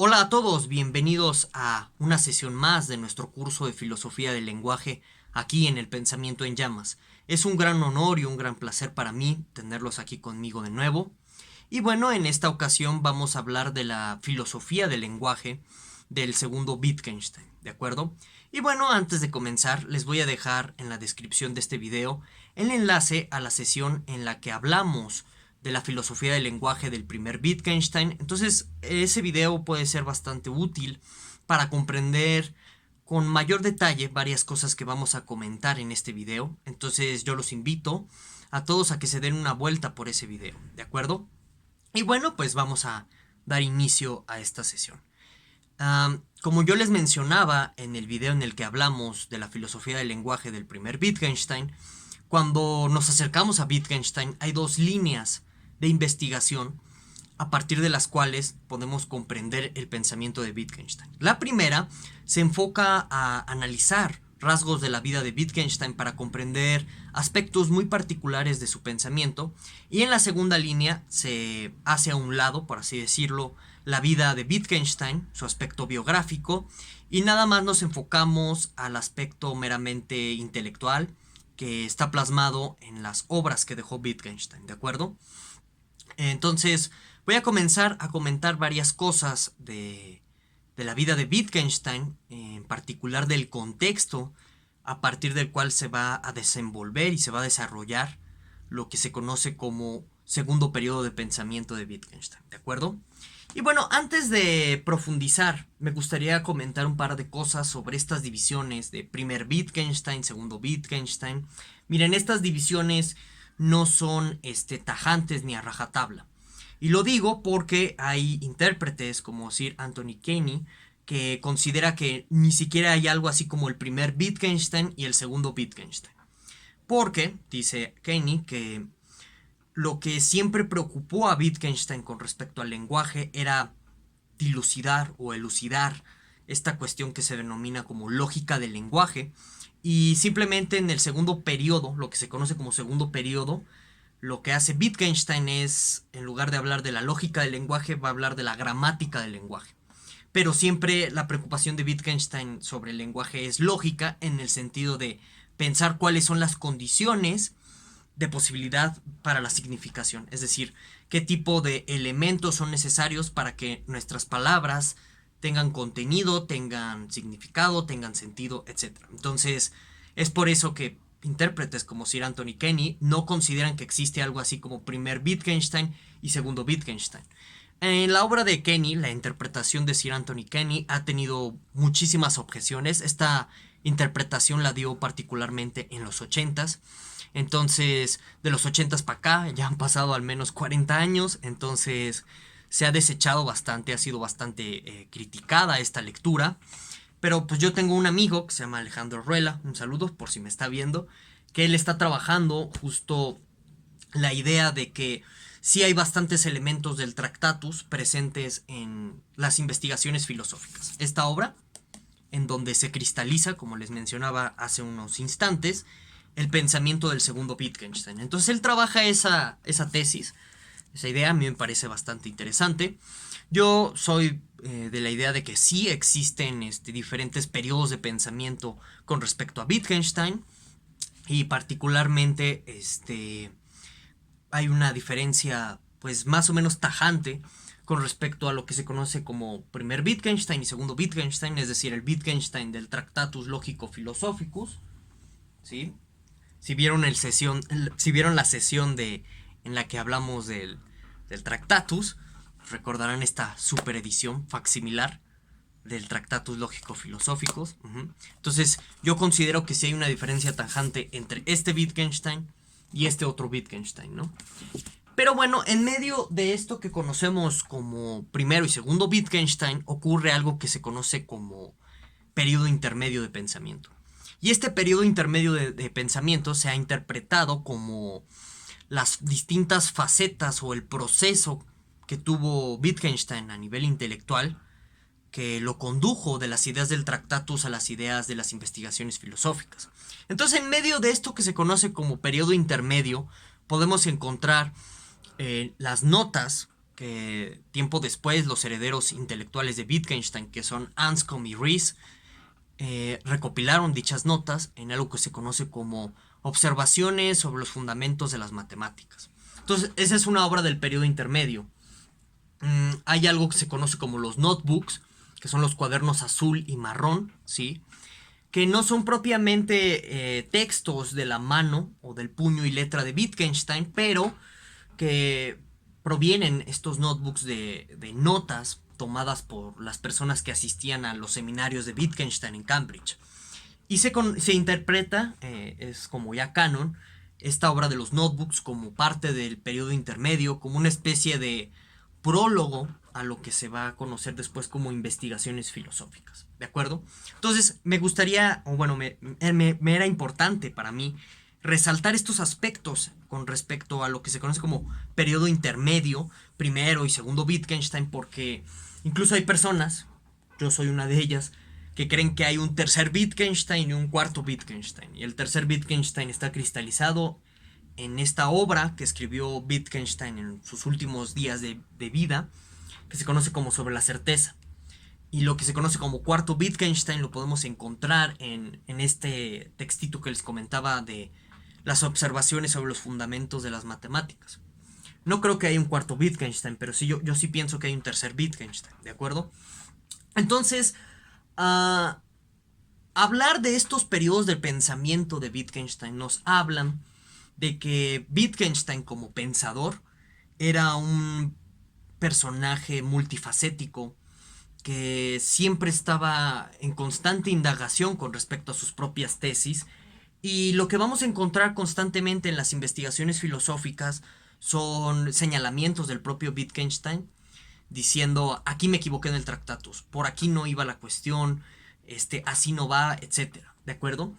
Hola a todos, bienvenidos a una sesión más de nuestro curso de Filosofía del Lenguaje aquí en el Pensamiento en Llamas. Es un gran honor y un gran placer para mí tenerlos aquí conmigo de nuevo. Y bueno, en esta ocasión vamos a hablar de la filosofía del lenguaje del segundo Wittgenstein, ¿de acuerdo? Y bueno, antes de comenzar, les voy a dejar en la descripción de este video el enlace a la sesión en la que hablamos de la filosofía del lenguaje del primer Wittgenstein. Entonces, ese video puede ser bastante útil para comprender con mayor detalle varias cosas que vamos a comentar en este video. Entonces, yo los invito a todos a que se den una vuelta por ese video, ¿de acuerdo? Y bueno, pues vamos a dar inicio a esta sesión. Como yo les mencionaba en el video en el que hablamos de la filosofía del lenguaje del primer Wittgenstein, cuando nos acercamos a Wittgenstein hay dos líneas de investigación a partir de las cuales podemos comprender el pensamiento de Wittgenstein. La primera se enfoca a analizar rasgos de la vida de Wittgenstein para comprender aspectos muy particulares de su pensamiento, y en la segunda línea se hace a un lado, por así decirlo, la vida de Wittgenstein, su aspecto biográfico, y nada más nos enfocamos al aspecto meramente intelectual que está plasmado en las obras que dejó Wittgenstein, ¿de acuerdo? Entonces, voy a comenzar a comentar varias cosas de la vida de Wittgenstein, en particular del contexto a partir del cual se va a desenvolver y se va a desarrollar lo que se conoce como segundo periodo de pensamiento de Wittgenstein, ¿de acuerdo? Y bueno, antes de profundizar, me gustaría comentar un par de cosas sobre estas divisiones de primer Wittgenstein, segundo Wittgenstein. Miren, estas divisiones no son tajantes ni a rajatabla. Y lo digo porque hay intérpretes como Sir Anthony Kenny que considera que ni siquiera hay algo así como el primer Wittgenstein y el segundo Wittgenstein. Porque, dice Kenny, que lo que siempre preocupó a Wittgenstein con respecto al lenguaje era dilucidar o elucidar esta cuestión que se denomina como lógica del lenguaje, y simplemente en el segundo periodo, lo que se conoce como segundo periodo, lo que hace Wittgenstein es, en lugar de hablar de la lógica del lenguaje, va a hablar de la gramática del lenguaje. Pero siempre la preocupación de Wittgenstein sobre el lenguaje es lógica, en el sentido de pensar cuáles son las condiciones de posibilidad para la significación. Es decir, qué tipo de elementos son necesarios para que nuestras palabras tengan contenido, tengan significado, tengan sentido, etc. Entonces, es por eso que intérpretes como Sir Anthony Kenny no consideran que existe algo así como primer Wittgenstein y segundo Wittgenstein. En la obra de Kenny, la interpretación de Sir Anthony Kenny ha tenido muchísimas objeciones. Esta interpretación la dio particularmente en los 80s. Entonces, de los 80s para acá, ya han pasado al menos 40 años. Entonces, se ha desechado bastante, ha sido bastante criticada esta lectura. Pero pues yo tengo un amigo que se llama Alejandro Ruela, un saludo por si me está viendo, que él está trabajando justo la idea de que sí hay bastantes elementos del Tractatus presentes en las investigaciones filosóficas. Esta obra, en donde se cristaliza, como les mencionaba hace unos instantes, el pensamiento del segundo Wittgenstein. Entonces él trabaja esa tesis, esa idea. A mí me parece bastante interesante. Yo soy de la idea de que sí existen diferentes periodos de pensamiento con respecto a Wittgenstein, y particularmente hay una diferencia pues más o menos tajante con respecto a lo que se conoce como primer Wittgenstein y segundo Wittgenstein, es decir, el Wittgenstein del Tractatus Logico Philosophicus, ¿sí? Si vieron, si vieron la sesión en la que hablamos del Tractatus, recordarán esta super edición facsimilar del Tractatus Lógico Filosóficos. Entonces, yo considero que sí hay una diferencia tajante entre este Wittgenstein y este otro Wittgenstein, ¿no? Pero bueno, en medio de esto que conocemos como primero y segundo Wittgenstein, ocurre algo que se conoce como periodo intermedio de pensamiento. Y este periodo intermedio de pensamiento se ha interpretado como las distintas facetas o el proceso que tuvo Wittgenstein a nivel intelectual, que lo condujo de las ideas del Tractatus a las ideas de las investigaciones filosóficas. Entonces, en medio de esto que se conoce como periodo intermedio, podemos encontrar las notas que tiempo después los herederos intelectuales de Wittgenstein, que son Anscombe y Rees, recopilaron dichas notas en algo que se conoce como Observaciones sobre los fundamentos de las matemáticas. Entonces, esa es una obra del periodo intermedio. Hay algo que se conoce como los notebooks, que son los cuadernos azul y marrón, ¿sí? Que no son propiamente textos de la mano o del puño y letra de Wittgenstein, pero que provienen estos notebooks de notas tomadas por las personas que asistían a los seminarios de Wittgenstein en Cambridge. Y se interpreta, es como ya canon, esta obra de los notebooks como parte del periodo intermedio, como una especie de prólogo a lo que se va a conocer después como investigaciones filosóficas, ¿de acuerdo? Entonces me gustaría, o bueno, me era importante para mí resaltar estos aspectos con respecto a lo que se conoce como periodo intermedio, primero y segundo Wittgenstein, porque incluso hay personas, yo soy una de ellas, que creen que hay un tercer Wittgenstein y un cuarto Wittgenstein. Y el tercer Wittgenstein está cristalizado en esta obra que escribió Wittgenstein en sus últimos días de vida, que se conoce como Sobre la certeza. Y lo que se conoce como cuarto Wittgenstein lo podemos encontrar en este textito que les comentaba de las observaciones sobre los fundamentos de las matemáticas. No creo que haya un cuarto Wittgenstein, pero sí, yo sí pienso que hay un tercer Wittgenstein, ¿de acuerdo? Entonces, hablar de estos periodos de pensamiento de Wittgenstein nos hablan de que Wittgenstein como pensador era un personaje multifacético que siempre estaba en constante indagación con respecto a sus propias tesis, y lo que vamos a encontrar constantemente en las investigaciones filosóficas son señalamientos del propio Wittgenstein diciendo aquí me equivoqué en el Tractatus, por aquí no iba la cuestión, así no va, etcétera, ¿de acuerdo?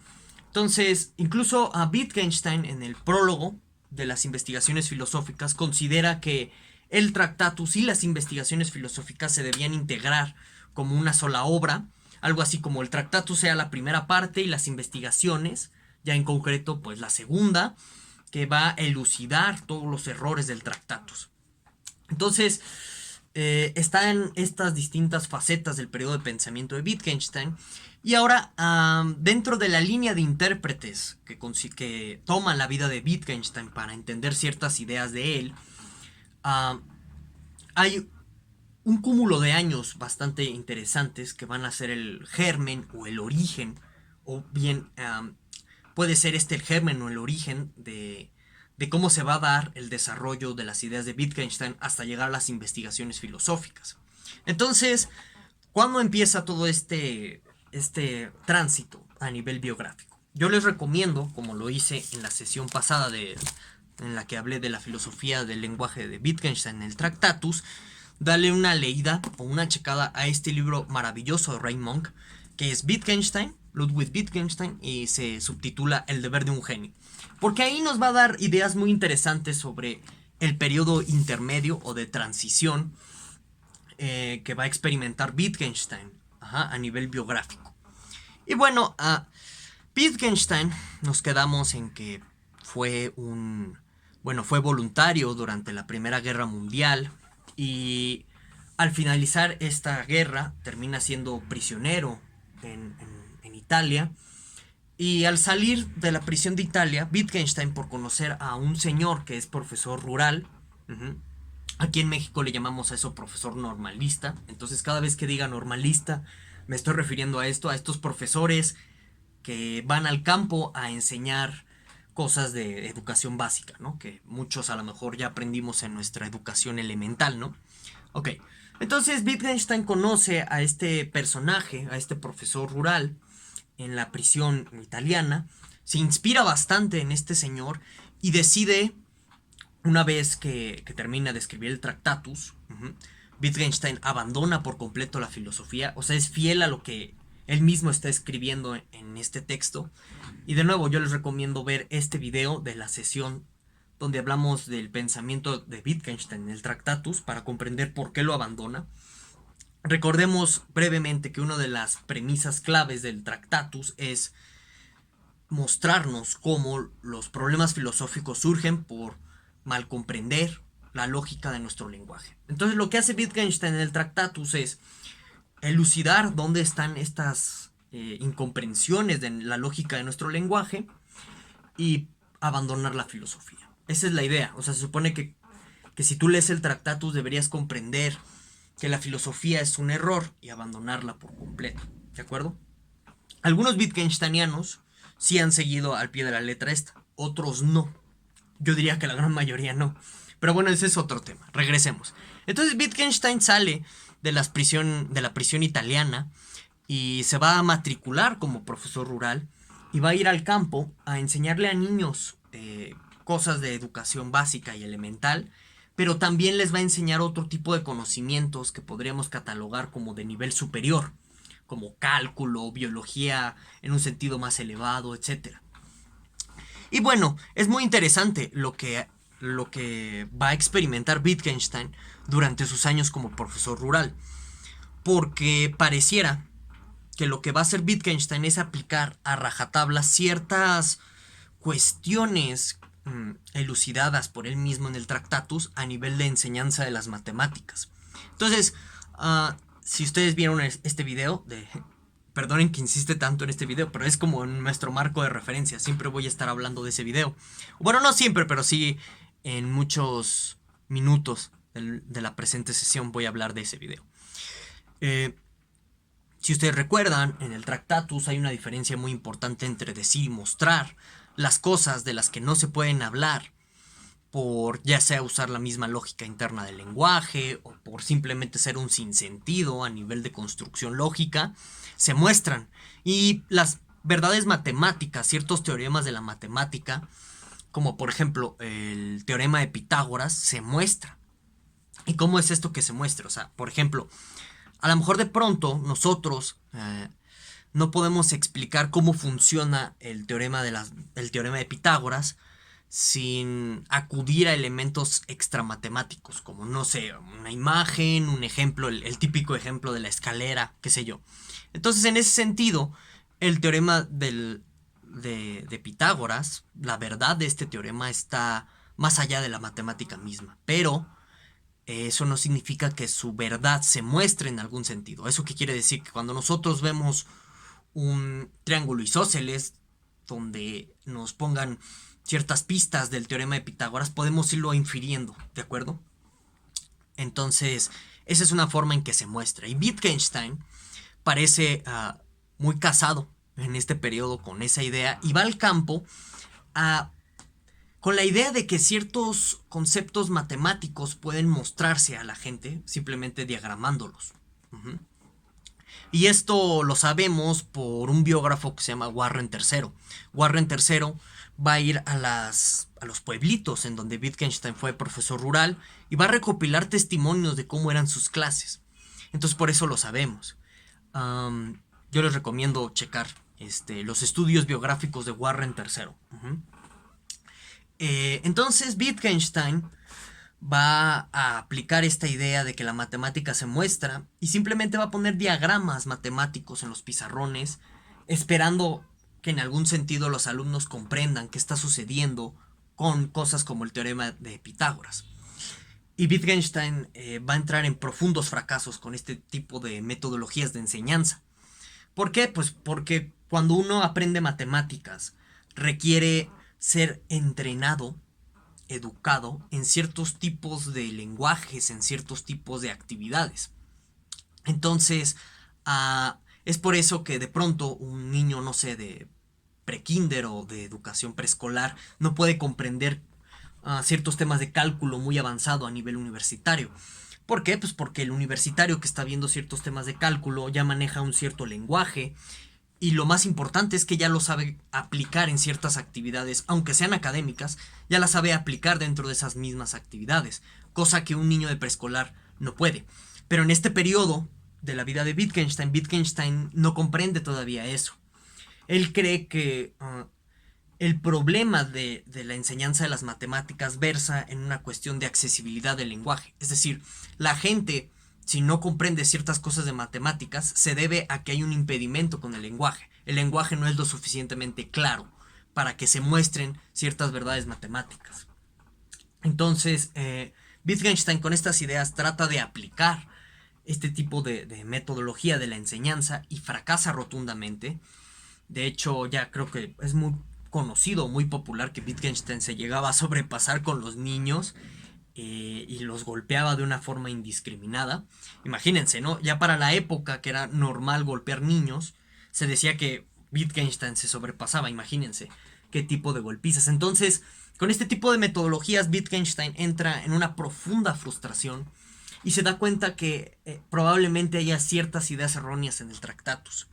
Entonces, incluso a Wittgenstein en el prólogo de las investigaciones filosóficas considera que el Tractatus y las investigaciones filosóficas se debían integrar como una sola obra, algo así como el Tractatus sea la primera parte y las investigaciones, ya en concreto, pues la segunda, que va a elucidar todos los errores del Tractatus. Entonces, están estas distintas facetas del periodo de pensamiento de Wittgenstein. Y ahora, dentro de la línea de intérpretes que toman la vida de Wittgenstein para entender ciertas ideas de él, hay un cúmulo de años bastante interesantes que van a ser el germen o el origen, o bien puede ser el germen o el origen de cómo se va a dar el desarrollo de las ideas de Wittgenstein hasta llegar a las investigaciones filosóficas. Entonces, ¿cuándo empieza todo este tránsito a nivel biográfico? Yo les recomiendo, como lo hice en la sesión pasada en la que hablé de la filosofía del lenguaje de Wittgenstein en el Tractatus, darle una leída o una checada a este libro maravilloso de Ray Monk, que es Wittgenstein, Ludwig Wittgenstein, y se subtitula El deber de un genio. Porque ahí nos va a dar ideas muy interesantes sobre el periodo intermedio o de transición que va a experimentar Wittgenstein a nivel biográfico. Y bueno, Wittgenstein nos quedamos en que fue fue voluntario durante la Primera Guerra Mundial, y al finalizar esta guerra termina siendo prisionero en Italia. Y al salir de la prisión de Italia, Wittgenstein, por conocer a un señor que es profesor rural, aquí en México le llamamos a eso profesor normalista, entonces cada vez que diga normalista me estoy refiriendo a esto, a estos profesores que van al campo a enseñar cosas de educación básica, ¿no? Que muchos a lo mejor ya aprendimos en nuestra educación elemental, ¿no? Ok, entonces Wittgenstein conoce a este personaje, a este profesor rural, en la prisión italiana, se inspira bastante en este señor y decide, una vez que termina de escribir el Tractatus, Wittgenstein abandona por completo la filosofía, o sea, es fiel a lo que él mismo está escribiendo en este texto. Y de nuevo, yo les recomiendo ver este video de la sesión donde hablamos del pensamiento de Wittgenstein en el Tractatus para comprender por qué lo abandona. Recordemos brevemente que una de las premisas claves del Tractatus es mostrarnos cómo los problemas filosóficos surgen por mal comprender la lógica de nuestro lenguaje. Entonces lo que hace Wittgenstein en el Tractatus es elucidar dónde están estas incomprensiones de la lógica de nuestro lenguaje y abandonar la filosofía. Esa es la idea. O sea, se supone que si tú lees el Tractatus deberías comprender que la filosofía es un error y abandonarla por completo. ¿De acuerdo? Algunos Wittgensteinianos sí han seguido al pie de la letra esta, otros no. Yo diría que la gran mayoría no. Pero bueno, ese es otro tema. Regresemos. Entonces Wittgenstein sale de la prisión italiana y se va a matricular como profesor rural y va a ir al campo a enseñarle a niños cosas de educación básica y elemental, pero también les va a enseñar otro tipo de conocimientos que podríamos catalogar como de nivel superior, como cálculo, biología en un sentido más elevado, etc. Y bueno, es muy interesante lo que va a experimentar Wittgenstein durante sus años como profesor rural, porque pareciera que lo que va a hacer Wittgenstein es aplicar a rajatabla ciertas cuestiones elucidadas por él mismo en el Tractatus a nivel de enseñanza de las matemáticas. Entonces, si ustedes vieron este video, perdonen que insiste tanto en este video, pero es como nuestro marco de referencia, siempre voy a estar hablando de ese video. Bueno, no siempre, pero sí en muchos minutos de la presente sesión voy a hablar de ese video. Si ustedes recuerdan, en el Tractatus hay una diferencia muy importante entre decir y mostrar las cosas de las que no se pueden hablar, por ya sea usar la misma lógica interna del lenguaje o por simplemente ser un sinsentido a nivel de construcción lógica, se muestran. Y las verdades matemáticas, ciertos teoremas de la matemática, como por ejemplo el teorema de Pitágoras, se muestra. ¿Y cómo es esto que se muestra? O sea, por ejemplo, a lo mejor de pronto nosotros no podemos explicar cómo funciona el teorema de Pitágoras sin acudir a elementos extramatemáticos, como, no sé, una imagen, un ejemplo, el típico ejemplo de la escalera, qué sé yo. Entonces, en ese sentido, el teorema de Pitágoras, la verdad de este teorema está más allá de la matemática misma, pero eso no significa que su verdad se muestre en algún sentido. ¿Eso qué quiere decir? Que cuando nosotros vemos un triángulo isósceles donde nos pongan ciertas pistas del teorema de Pitágoras, podemos irlo infiriendo, ¿de acuerdo? Entonces, esa es una forma en que se muestra. Y Wittgenstein parece muy casado en este periodo con esa idea y va al campo con la idea de que ciertos conceptos matemáticos pueden mostrarse a la gente simplemente diagramándolos. Y esto lo sabemos por un biógrafo que se llama Warren III. Warren III va a ir a los pueblitos en donde Wittgenstein fue profesor rural y va a recopilar testimonios de cómo eran sus clases. Entonces por eso lo sabemos. Yo les recomiendo checar los estudios biográficos de Warren III. Entonces Wittgenstein va a aplicar esta idea de que la matemática se muestra y simplemente va a poner diagramas matemáticos en los pizarrones, esperando que en algún sentido los alumnos comprendan qué está sucediendo con cosas como el teorema de Pitágoras. Y Wittgenstein va a entrar en profundos fracasos con este tipo de metodologías de enseñanza. ¿Por qué? Pues porque cuando uno aprende matemáticas requiere ser entrenado, educado en ciertos tipos de lenguajes, en ciertos tipos de actividades. Entonces, es por eso que de pronto un niño, no sé, de prekinder o de educación preescolar no puede comprender ciertos temas de cálculo muy avanzado a nivel universitario. ¿Por qué? Pues porque el universitario que está viendo ciertos temas de cálculo ya maneja un cierto lenguaje y lo más importante es que ya lo sabe aplicar en ciertas actividades, aunque sean académicas, ya la sabe aplicar dentro de esas mismas actividades, cosa que un niño de preescolar no puede. Pero en este periodo de la vida de Wittgenstein no comprende todavía eso. Él cree que el problema de la enseñanza de las matemáticas versa en una cuestión de accesibilidad del lenguaje. Es decir, la gente, si no comprende ciertas cosas de matemáticas, se debe a que hay un impedimento con el lenguaje. El lenguaje no es lo suficientemente claro para que se muestren ciertas verdades matemáticas. Entonces, Wittgenstein con estas ideas trata de aplicar este tipo de metodología de la enseñanza y fracasa rotundamente. De hecho, ya creo que es muy conocido, muy popular que Wittgenstein se llegaba a sobrepasar con los niños y los golpeaba de una forma indiscriminada. Imagínense, ¿no? Ya para la época que era normal golpear niños, se decía que Wittgenstein se sobrepasaba, imagínense qué tipo de golpizas. Entonces, con este tipo de metodologías, Wittgenstein entra en una profunda frustración y se da cuenta que probablemente haya ciertas ideas erróneas en el Tractatus.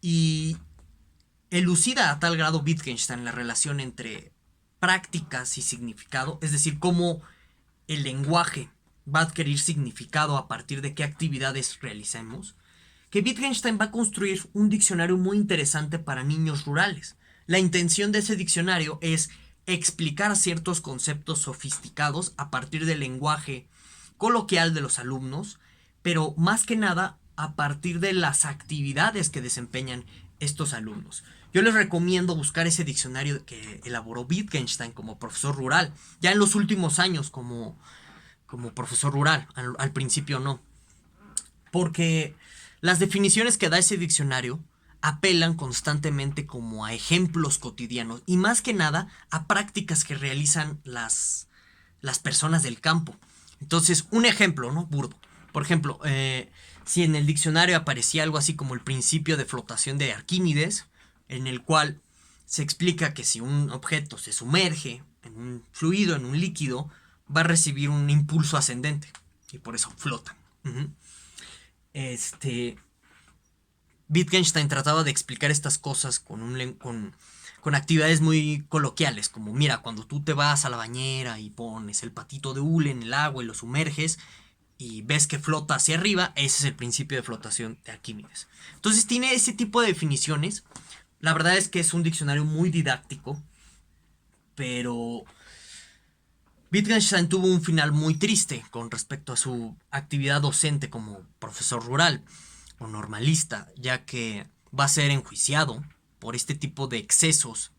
Y elucida a tal grado Wittgenstein la relación entre prácticas y significado, es decir, cómo el lenguaje va a adquirir significado a partir de qué actividades realicemos, que Wittgenstein va a construir un diccionario muy interesante para niños rurales. La intención de ese diccionario es explicar ciertos conceptos sofisticados a partir del lenguaje coloquial de los alumnos, pero más que nada a partir de las actividades que desempeñan estos alumnos. Yo les recomiendo buscar ese diccionario que elaboró Wittgenstein como profesor rural, ya en los últimos años como profesor rural, al principio no, porque las definiciones que da ese diccionario apelan constantemente como a ejemplos cotidianos y más que nada a prácticas que realizan las personas del campo. Entonces, un ejemplo, ¿no? Burdo. Por ejemplo, si en el diccionario aparecía algo así como el principio de flotación de Arquímedes, en el cual se explica que si un objeto se sumerge en un fluido, en un líquido, va a recibir un impulso ascendente y por eso flota. Wittgenstein trataba de explicar estas cosas con actividades muy coloquiales, como mira, cuando tú te vas a la bañera y pones el patito de hule en el agua y lo sumerges y ves que flota hacia arriba, ese es el principio de flotación de Arquímedes. Entonces tiene ese tipo de definiciones. La verdad es que es un diccionario muy didáctico, pero Wittgenstein tuvo un final muy triste con respecto a su actividad docente como profesor rural o normalista, ya que va a ser enjuiciado por este tipo de excesos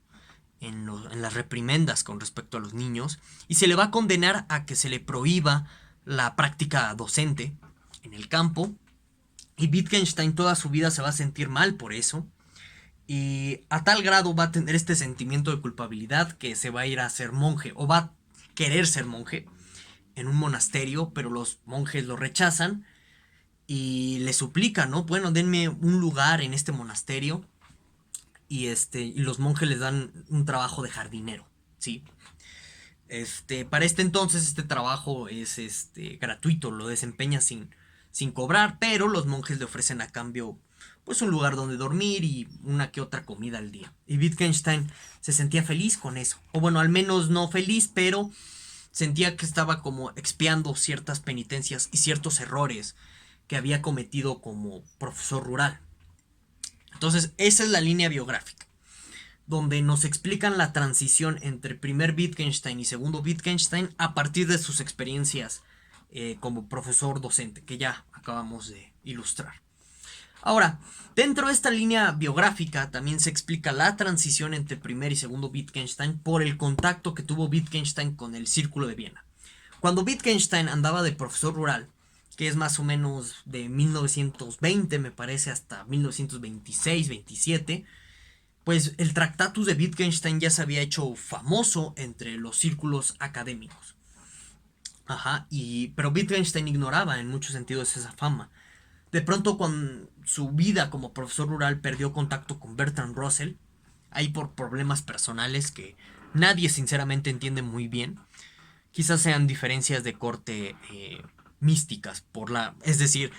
en las reprimendas con respecto a los niños y se le va a condenar a que se le prohíba la práctica docente en el campo y Wittgenstein toda su vida se va a sentir mal por eso y a tal grado va a tener este sentimiento de culpabilidad que se va a ir a ser monje o va a querer ser monje en un monasterio, pero los monjes lo rechazan y le suplican, ¿no? Bueno, denme un lugar en este monasterio y los monjes les dan un trabajo de jardinero, ¿sí? Para este entonces este trabajo es gratuito, lo desempeña sin cobrar, pero los monjes le ofrecen a cambio pues un lugar donde dormir y una que otra comida al día. Y Wittgenstein se sentía feliz con eso, o bueno, al menos no feliz, pero sentía que estaba como expiando ciertas penitencias y ciertos errores que había cometido como profesor rural. Entonces, esa es la línea biográfica, donde nos explican la transición entre primer Wittgenstein y segundo Wittgenstein a partir de sus experiencias como profesor docente, que ya acabamos de ilustrar. Ahora, dentro de esta línea biográfica también se explica la transición entre primer y segundo Wittgenstein por el contacto que tuvo Wittgenstein con el Círculo de Viena. Cuando Wittgenstein andaba de profesor rural, que es más o menos de 1920 me parece hasta 1926-27, pues el Tractatus de Wittgenstein ya se había hecho famoso entre los círculos académicos. Pero Wittgenstein ignoraba en muchos sentidos esa fama. De pronto con su vida como profesor rural perdió contacto con Bertrand Russell, ahí por problemas personales que nadie sinceramente entiende muy bien. Quizás sean diferencias de corte místicas, es decir,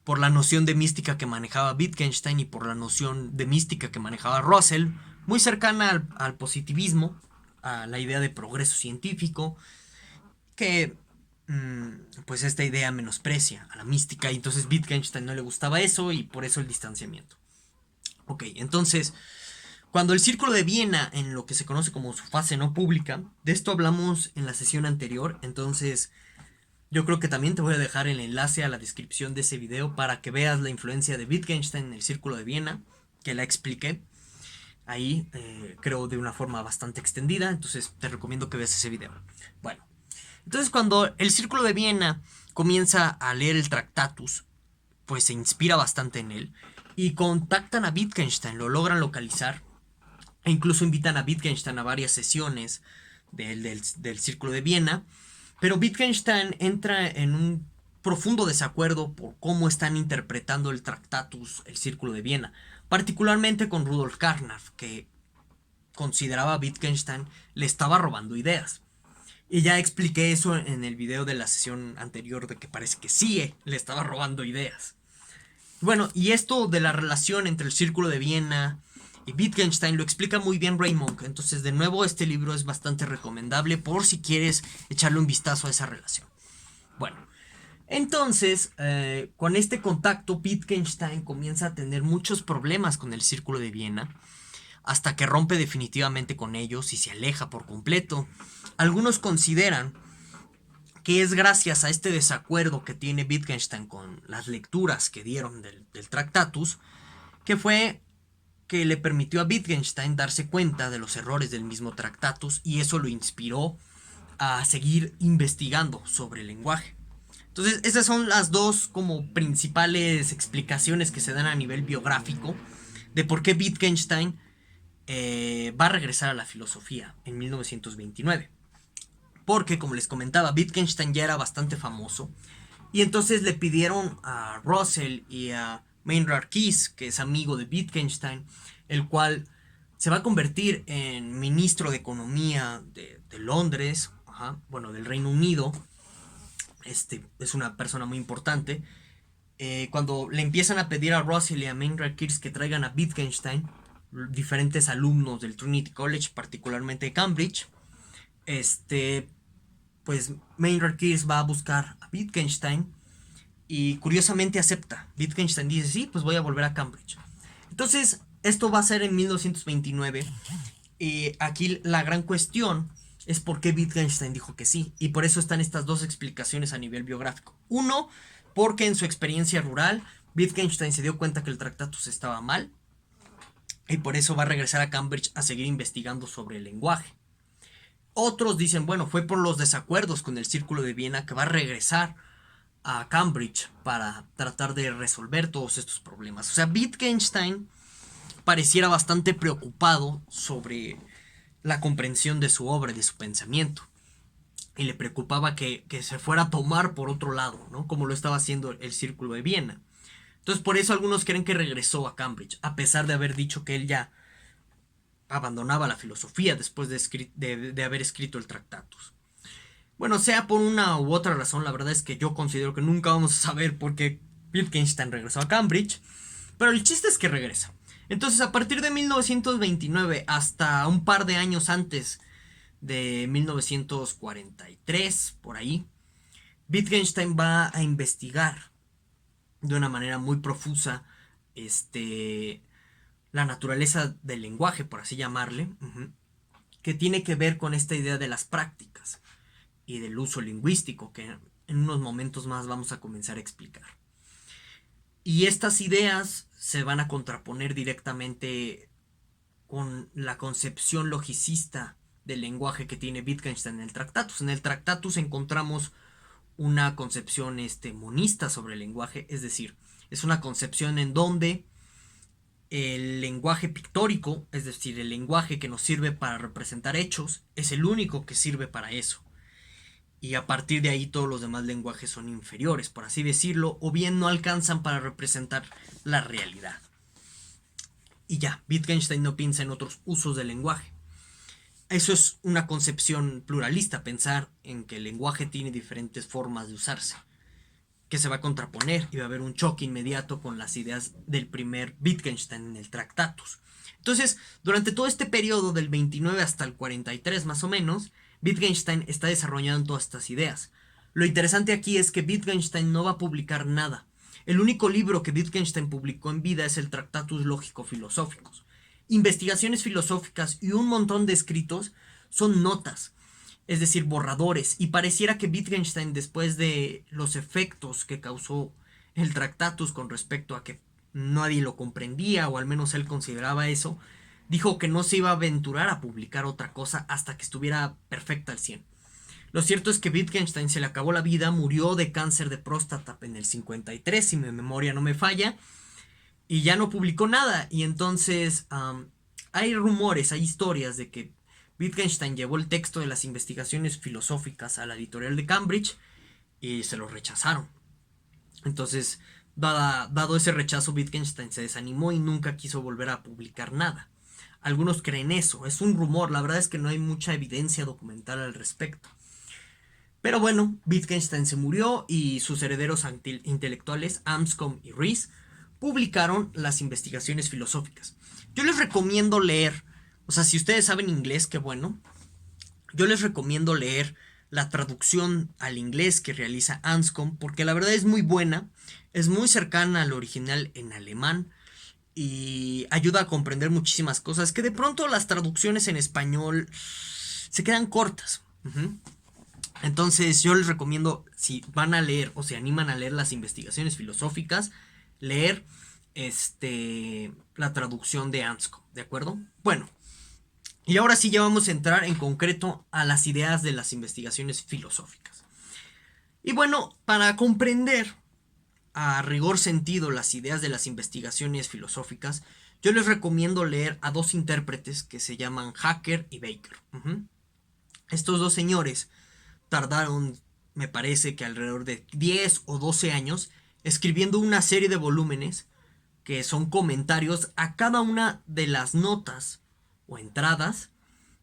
por la noción de mística que manejaba Wittgenstein y por la noción de mística que manejaba Russell, muy cercana al positivismo, a la idea de progreso científico, que pues esta idea menosprecia a la mística y entonces Wittgenstein no le gustaba eso y por eso el distanciamiento. Ok, entonces, cuando el Círculo de Viena, en lo que se conoce como su fase no pública, de esto hablamos en la sesión anterior, entonces yo creo que también te voy a dejar el enlace a la descripción de ese video para que veas la influencia de Wittgenstein en el Círculo de Viena, que la expliqué ahí, creo de una forma bastante extendida, entonces te recomiendo que veas ese video. Bueno, Entonces, cuando el Círculo de Viena comienza a leer el Tractatus, pues se inspira bastante en él y contactan a Wittgenstein, lo logran localizar e incluso invitan a Wittgenstein a varias sesiones del Círculo de Viena, pero Wittgenstein entra en un profundo desacuerdo por cómo están interpretando el Tractatus, el Círculo de Viena, particularmente con Rudolf Carnap, que consideraba a Wittgenstein le estaba robando ideas. Y ya expliqué eso en el video de la sesión anterior, de que parece que sí le estaba robando ideas. Bueno, y esto de la relación entre el Círculo de Viena y Wittgenstein lo explica muy bien Ray Monk. Entonces, de nuevo, este libro es bastante recomendable por si quieres echarle un vistazo a esa relación. Bueno, entonces, con este contacto, Wittgenstein comienza a tener muchos problemas con el Círculo de Viena, hasta que rompe definitivamente con ellos y se aleja por completo. Algunos consideran que es gracias a este desacuerdo que tiene Wittgenstein con las lecturas que dieron del Tractatus, que fue que le permitió a Wittgenstein darse cuenta de los errores del mismo Tractatus, y eso lo inspiró a seguir investigando sobre el lenguaje. Entonces, esas son las dos como principales explicaciones que se dan a nivel biográfico de por qué Wittgenstein va a regresar a la filosofía en 1929. Porque, como les comentaba, Wittgenstein ya era bastante famoso. Y entonces le pidieron a Russell y a Maynard Keyes, que es amigo de Wittgenstein, el cual se va a convertir en ministro de Economía de Londres, bueno, del Reino Unido. Es una persona muy importante. Cuando le empiezan a pedir a Russell y a Maynard Keyes que traigan a Wittgenstein, diferentes alumnos del Trinity College, particularmente de Cambridge, pues Maynard Keyes va a buscar a Wittgenstein y curiosamente acepta. Wittgenstein dice, sí, pues voy a volver a Cambridge. Entonces, esto va a ser en 1929. Y aquí la gran cuestión es por qué Wittgenstein dijo que sí. Y por eso están estas dos explicaciones a nivel biográfico. Uno, porque en su experiencia rural, Wittgenstein se dio cuenta que el Tractatus estaba mal. Y por eso va a regresar a Cambridge a seguir investigando sobre el lenguaje. Otros dicen, bueno, fue por los desacuerdos con el Círculo de Viena que va a regresar a Cambridge para tratar de resolver todos estos problemas. O sea, Wittgenstein pareciera bastante preocupado sobre la comprensión de su obra y de su pensamiento. Y le preocupaba que se fuera a tomar por otro lado, ¿no? Como lo estaba haciendo el Círculo de Viena. Entonces, por eso algunos creen que regresó a Cambridge, a pesar de haber dicho que él ya abandonaba la filosofía después de haber escrito el Tractatus. Bueno, sea por una u otra razón, la verdad es que yo considero que nunca vamos a saber por qué Wittgenstein regresó a Cambridge, pero el chiste es que regresa. Entonces, a partir de 1929 hasta un par de años antes de 1943, por ahí, Wittgenstein va a investigar de una manera muy profusa la naturaleza del lenguaje, por así llamarle, que tiene que ver con esta idea de las prácticas y del uso lingüístico, que en unos momentos más vamos a comenzar a explicar. Y estas ideas se van a contraponer directamente con la concepción logicista del lenguaje que tiene Wittgenstein en el Tractatus. En el Tractatus encontramos una concepción monista sobre el lenguaje, es decir, es una concepción en donde el lenguaje pictórico, es decir, el lenguaje que nos sirve para representar hechos, es el único que sirve para eso. Y a partir de ahí todos los demás lenguajes son inferiores, por así decirlo, o bien no alcanzan para representar la realidad. Y ya, Wittgenstein no piensa en otros usos del lenguaje. Eso es una concepción pluralista, pensar en que el lenguaje tiene diferentes formas de usarse, que se va a contraponer y va a haber un choque inmediato con las ideas del primer Wittgenstein en el Tractatus. Entonces, durante todo este periodo del 29 hasta el 43 más o menos, Wittgenstein está desarrollando todas estas ideas. Lo interesante aquí es que Wittgenstein no va a publicar nada. El único libro que Wittgenstein publicó en vida es el Tractatus Lógico-Filosóficos. Investigaciones filosóficas y un montón de escritos son notas, es decir, borradores, y pareciera que Wittgenstein, después de los efectos que causó el Tractatus con respecto a que nadie lo comprendía, o al menos él consideraba eso, dijo que no se iba a aventurar a publicar otra cosa hasta que estuviera perfecta al 100. Lo cierto es que Wittgenstein se le acabó la vida, murió de cáncer de próstata en el 53, si mi memoria no me falla, y ya no publicó nada. Y entonces hay rumores, hay historias de que Wittgenstein llevó el texto de las investigaciones filosóficas a la editorial de Cambridge y se lo rechazaron. Entonces, dado ese rechazo, Wittgenstein se desanimó y nunca quiso volver a publicar nada. Algunos creen eso, es un rumor, la verdad es que no hay mucha evidencia documental al respecto. Pero bueno, Wittgenstein se murió y sus herederos intelectuales, Anscombe y Rees, publicaron las investigaciones filosóficas. Yo les recomiendo leer, o sea, si ustedes saben inglés, qué bueno. Yo les recomiendo leer la traducción al inglés que realiza Anscombe, porque la verdad es muy buena, es muy cercana al original en alemán y ayuda a comprender muchísimas cosas que de pronto las traducciones en español se quedan cortas. Entonces yo les recomiendo, si van a leer o se animan a leer las investigaciones filosóficas, leer la traducción de Anscombe, ¿de acuerdo? Bueno, y ahora sí ya vamos a entrar en concreto a las ideas de las investigaciones filosóficas. Y bueno, para comprender a rigor sentido las ideas de las investigaciones filosóficas, yo les recomiendo leer a dos intérpretes que se llaman Hacker y Baker. Estos dos señores tardaron, me parece que alrededor de 10 o 12 años, escribiendo una serie de volúmenes que son comentarios a cada una de las notas o entradas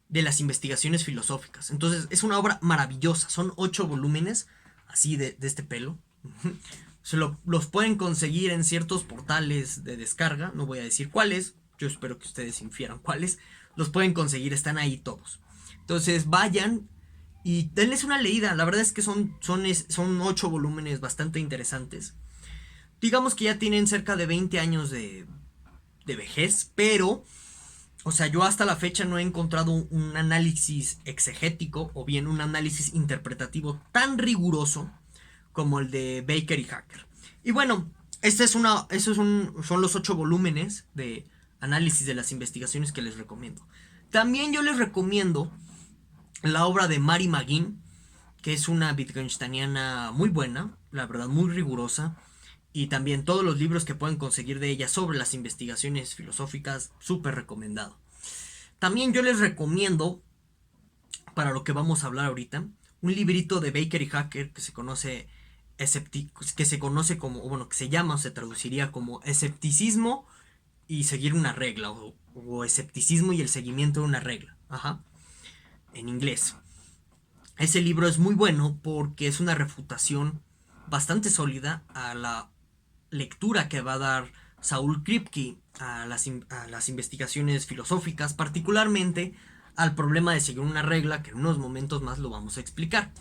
de las investigaciones filosóficas. Entonces es una obra maravillosa, son 8 volúmenes así de este pelo. Los pueden conseguir en ciertos portales de descarga, no voy a decir cuáles, yo espero que ustedes infieran cuáles. Los pueden conseguir, están ahí todos. Entonces vayan y denles una leída. La verdad es que son 8 volúmenes bastante interesantes. Digamos que ya tienen cerca de 20 años de vejez, pero, o sea, yo hasta la fecha no he encontrado un análisis exegético o bien un análisis interpretativo tan riguroso como el de Baker y Hacker. Y bueno, son los 8 volúmenes de análisis de las investigaciones que les recomiendo. También yo les recomiendo la obra de Mary McGinn, que es una Wittgensteiniana muy buena, la verdad muy rigurosa, y también todos los libros que pueden conseguir de ella sobre las investigaciones filosóficas, súper recomendado. También yo les recomiendo, para lo que vamos a hablar ahorita, un librito de Baker y Hacker que se conoce como, bueno, que se llama o se traduciría como Escepticismo y seguir una regla, o Escepticismo y el seguimiento de una regla, en inglés. Ese libro es muy bueno porque es una refutación bastante sólida a la lectura que va a dar Saul Kripke a las investigaciones filosóficas, particularmente al problema de seguir una regla, que en unos momentos más lo vamos a explicar.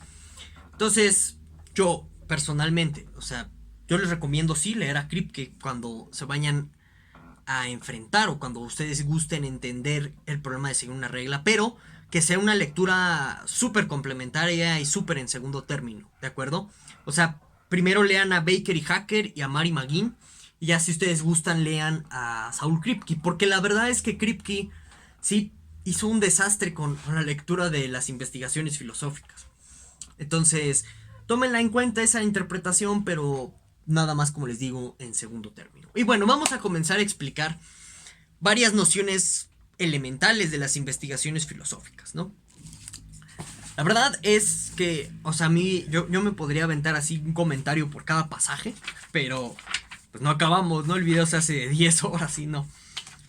Entonces, yo personalmente, o sea, yo les recomiendo sí leer a Kripke cuando se vayan a enfrentar o cuando ustedes gusten entender el problema de seguir una regla, pero que sea una lectura súper complementaria y súper en segundo término, ¿de acuerdo? O sea, primero lean a Baker y Hacker y a Mary McGinn, y ya si ustedes gustan lean a Saul Kripke, porque la verdad es que Kripke sí hizo un desastre con la lectura de las investigaciones filosóficas. Entonces, tómenla en cuenta esa interpretación, pero nada más, como les digo, en segundo término. Y bueno, vamos a comenzar a explicar varias nociones elementales de las investigaciones filosóficas, ¿no? La verdad es que, o sea, a mí, yo me podría aventar así un comentario por cada pasaje, pero pues no acabamos, ¿no? El video se hace 10 horas y no.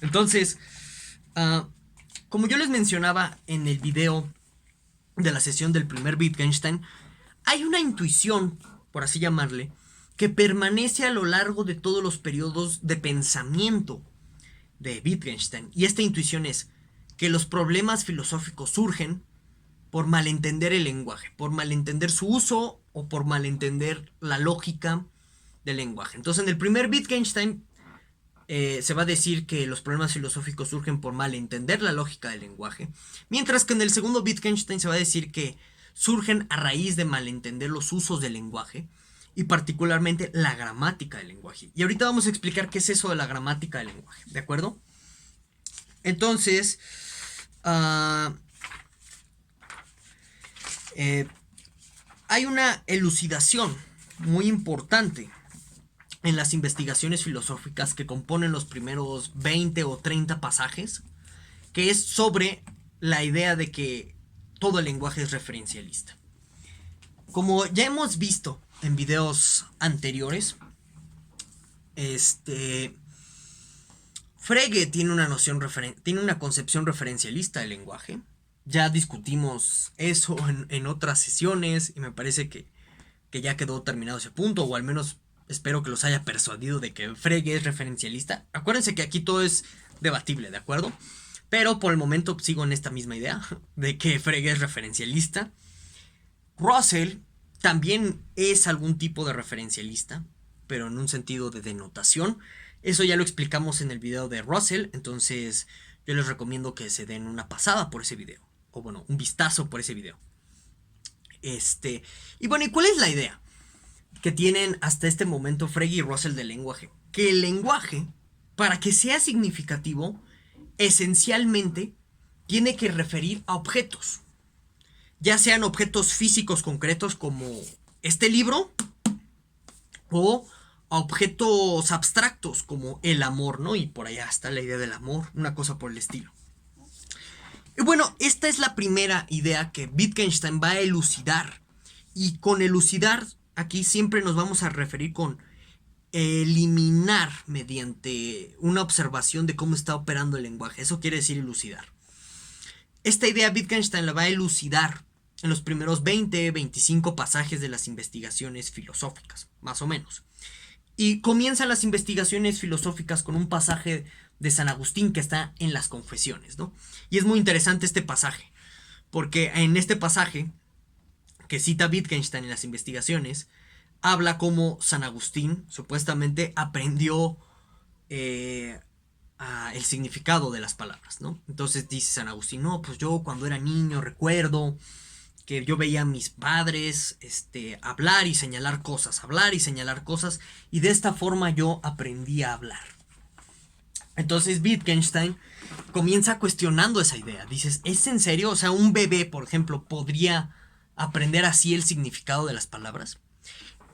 Entonces, como yo les mencionaba en el video de la sesión del primer Wittgenstein, hay una intuición, por así llamarle, que permanece a lo largo de todos los periodos de pensamiento de Wittgenstein. Y esta intuición es que los problemas filosóficos surgen por malentender el lenguaje, por malentender su uso o por malentender la lógica del lenguaje. Entonces, en el primer Wittgenstein se va a decir que los problemas filosóficos surgen por malentender la lógica del lenguaje, mientras que en el segundo Wittgenstein se va a decir que surgen a raíz de malentender los usos del lenguaje y particularmente la gramática del lenguaje. Y ahorita vamos a explicar qué es eso de la gramática del lenguaje, ¿de acuerdo? Entonces, hay una elucidación muy importante en las investigaciones filosóficas que componen los primeros 20 o 30 pasajes, que es sobre la idea de que todo el lenguaje es referencialista. Como ya hemos visto en videos anteriores, Frege tiene una concepción referencialista del lenguaje. Ya discutimos eso en otras sesiones y me parece que ya quedó terminado ese punto, o al menos espero que los haya persuadido de que Frege es referencialista. Acuérdense que aquí todo es debatible, ¿de acuerdo? Pero por el momento sigo en esta misma idea de que Frege es referencialista. Russell también es algún tipo de referencialista, pero en un sentido de denotación. Eso ya lo explicamos en el video de Russell, entonces yo les recomiendo que se den una pasada por ese video, o bueno, un vistazo por ese video. Y bueno, ¿y cuál es la idea que tienen hasta este momento Frege y Russell del lenguaje? Que el lenguaje, para que sea significativo, esencialmente tiene que referir a objetos, ya sean objetos físicos concretos como este libro, o a objetos abstractos como el amor, ¿no? Y por allá está la idea del amor, una cosa por el estilo. Y bueno, esta es la primera idea que Wittgenstein va a elucidar. Y con elucidar, aquí siempre nos vamos a referir con eliminar mediante una observación de cómo está operando el lenguaje. Eso quiere decir elucidar. Esta idea Wittgenstein la va a elucidar en los primeros 20-25 pasajes de las investigaciones filosóficas, más o menos. Y comienzan las investigaciones filosóficas con un pasaje de San Agustín que está en las Confesiones, ¿no? Y es muy interesante este pasaje, porque en este pasaje que cita Wittgenstein en las investigaciones, habla como San Agustín supuestamente aprendió el significado de las palabras, ¿no? Entonces dice San Agustín, no, pues yo cuando era niño recuerdo que yo veía a mis padres hablar y señalar cosas, y de esta forma yo aprendí a hablar. Entonces Wittgenstein comienza cuestionando esa idea. Dices, ¿es en serio? O sea, un bebé, por ejemplo, podría aprender así el significado de las palabras.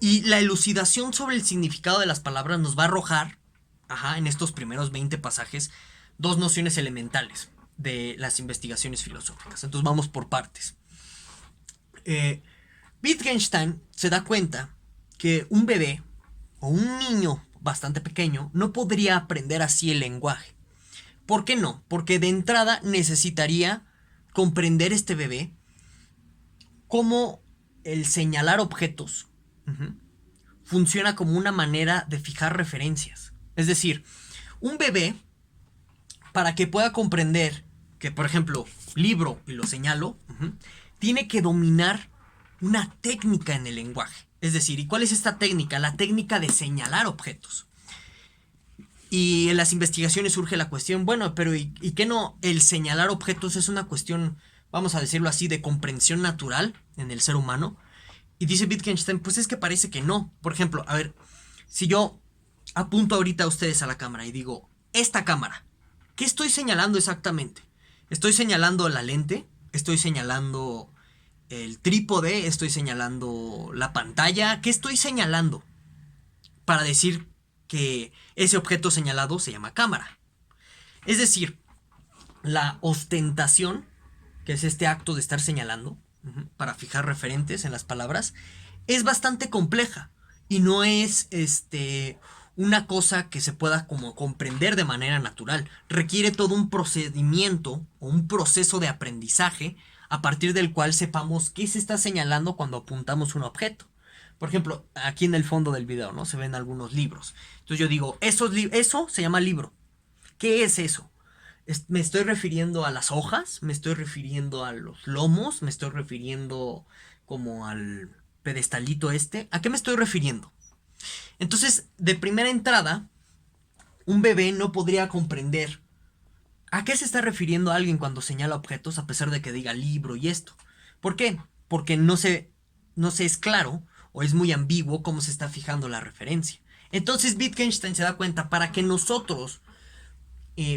Y la elucidación sobre el significado de las palabras nos va a arrojar, en estos primeros 20 pasajes, dos nociones elementales de las investigaciones filosóficas. Entonces vamos por partes. Wittgenstein se da cuenta que un bebé o un niño bastante pequeño no podría aprender así el lenguaje. ¿Por qué no? Porque de entrada necesitaría comprender este bebé cómo el señalar objetos funciona como una manera de fijar referencias. Es decir, un bebé, para que pueda comprender que, por ejemplo, libro y lo señalo, tiene que dominar una técnica en el lenguaje. Es decir, ¿y cuál es esta técnica? La técnica de señalar objetos. Y en las investigaciones surge la cuestión, bueno, pero ¿y qué no? El señalar objetos es una cuestión, vamos a decirlo así, de comprensión natural en el ser humano. Y dice Wittgenstein, pues es que parece que no. Por ejemplo, a ver, si yo apunto ahorita a ustedes a la cámara y digo, esta cámara, ¿qué estoy señalando exactamente? ¿Estoy señalando la lente? ¿Estoy señalando el trípode? ¿Estoy señalando la pantalla? ¿Qué estoy señalando para decir que ese objeto señalado se llama cámara? Es decir, la ostentación, que es este acto de estar señalando para fijar referentes en las palabras, es bastante compleja y no es una cosa que se pueda como comprender de manera natural. Requiere todo un procedimiento o un proceso de aprendizaje a partir del cual sepamos qué se está señalando cuando apuntamos un objeto. Por ejemplo, aquí en el fondo del video, ¿no? Se ven algunos libros. Entonces yo digo, eso se llama libro. ¿Qué es eso? ¿Me estoy refiriendo a las hojas? ¿Me estoy refiriendo a los lomos? ¿Me estoy refiriendo como al pedestalito este? ¿A qué me estoy refiriendo? Entonces, de primera entrada, un bebé no podría comprender a qué se está refiriendo alguien cuando señala objetos a pesar de que diga libro y esto. ¿Por qué? Porque no se es claro o es muy ambiguo cómo se está fijando la referencia. Entonces Wittgenstein se da cuenta, para que nosotros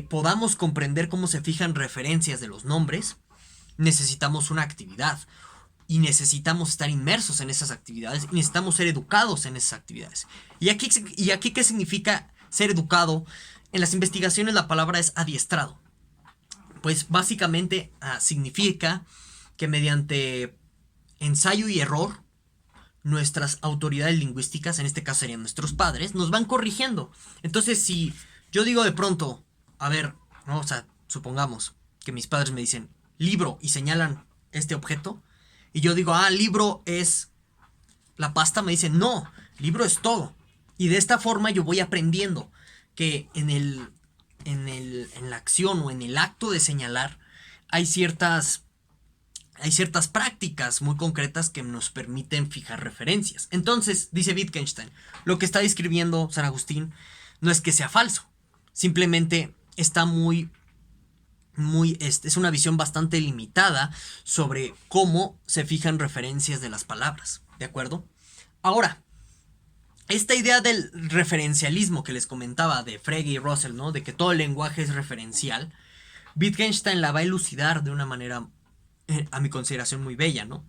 podamos comprender cómo se fijan referencias de los nombres, necesitamos una actividad. y necesitamos estar inmersos en esas actividades y necesitamos ser educados en esas actividades. ¿Y aquí qué significa ser educado? En las investigaciones la palabra es adiestrado. Pues básicamente significa que mediante ensayo y error, nuestras autoridades lingüísticas, en este caso serían nuestros padres, nos van corrigiendo. Entonces, si yo digo de pronto, a ver, ¿no? O sea, supongamos que mis padres me dicen libro y señalan este objeto, y yo digo, libro es la pasta, me dicen, no, libro es todo. Y de esta forma yo voy aprendiendo que en la acción o en el acto de señalar hay ciertas prácticas muy concretas que nos permiten fijar referencias. Entonces, dice Wittgenstein, lo que está describiendo San Agustín no es que sea falso, simplemente está es una visión bastante limitada sobre cómo se fijan referencias de las palabras, ¿de acuerdo? Ahora, esta idea del referencialismo que les comentaba de Frege y Russell, ¿no? De que todo el lenguaje es referencial, Wittgenstein la va a elucidar de una manera, a mi consideración, muy bella, ¿no?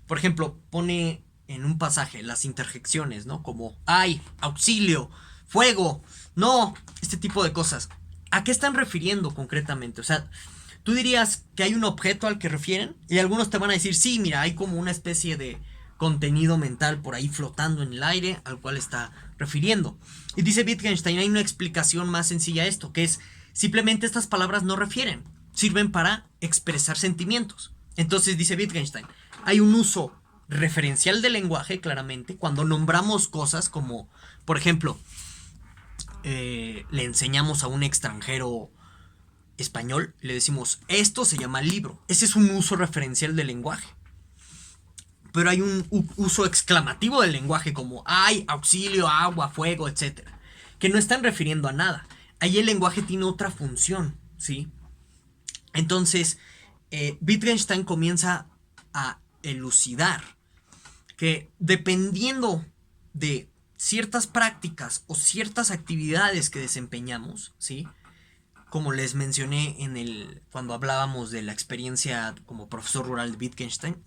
Por ejemplo, pone en un pasaje las interjecciones, ¿no? Como ay, auxilio, fuego, no, este tipo de cosas. ¿A qué están refiriendo concretamente? O sea, tú dirías que hay un objeto al que refieren y algunos te van a decir, sí, mira, hay como una especie de contenido mental por ahí flotando en el aire al cual está refiriendo. Y dice Wittgenstein, hay una explicación más sencilla a esto, que es simplemente estas palabras no refieren, sirven para expresar sentimientos. Entonces dice Wittgenstein, hay un uso referencial del lenguaje claramente cuando nombramos cosas como, por ejemplo, le enseñamos a un extranjero español, le decimos, esto se llama libro. Ese es un uso referencial del lenguaje. Pero hay un uso exclamativo del lenguaje como ay, auxilio, agua, fuego, etc. Que no están refiriendo a nada. Ahí el lenguaje tiene otra función, ¿sí? Entonces, Wittgenstein comienza a elucidar que dependiendo de ciertas prácticas o ciertas actividades que desempeñamos, ¿sí? Como les mencioné cuando hablábamos de la experiencia como profesor rural de Wittgenstein,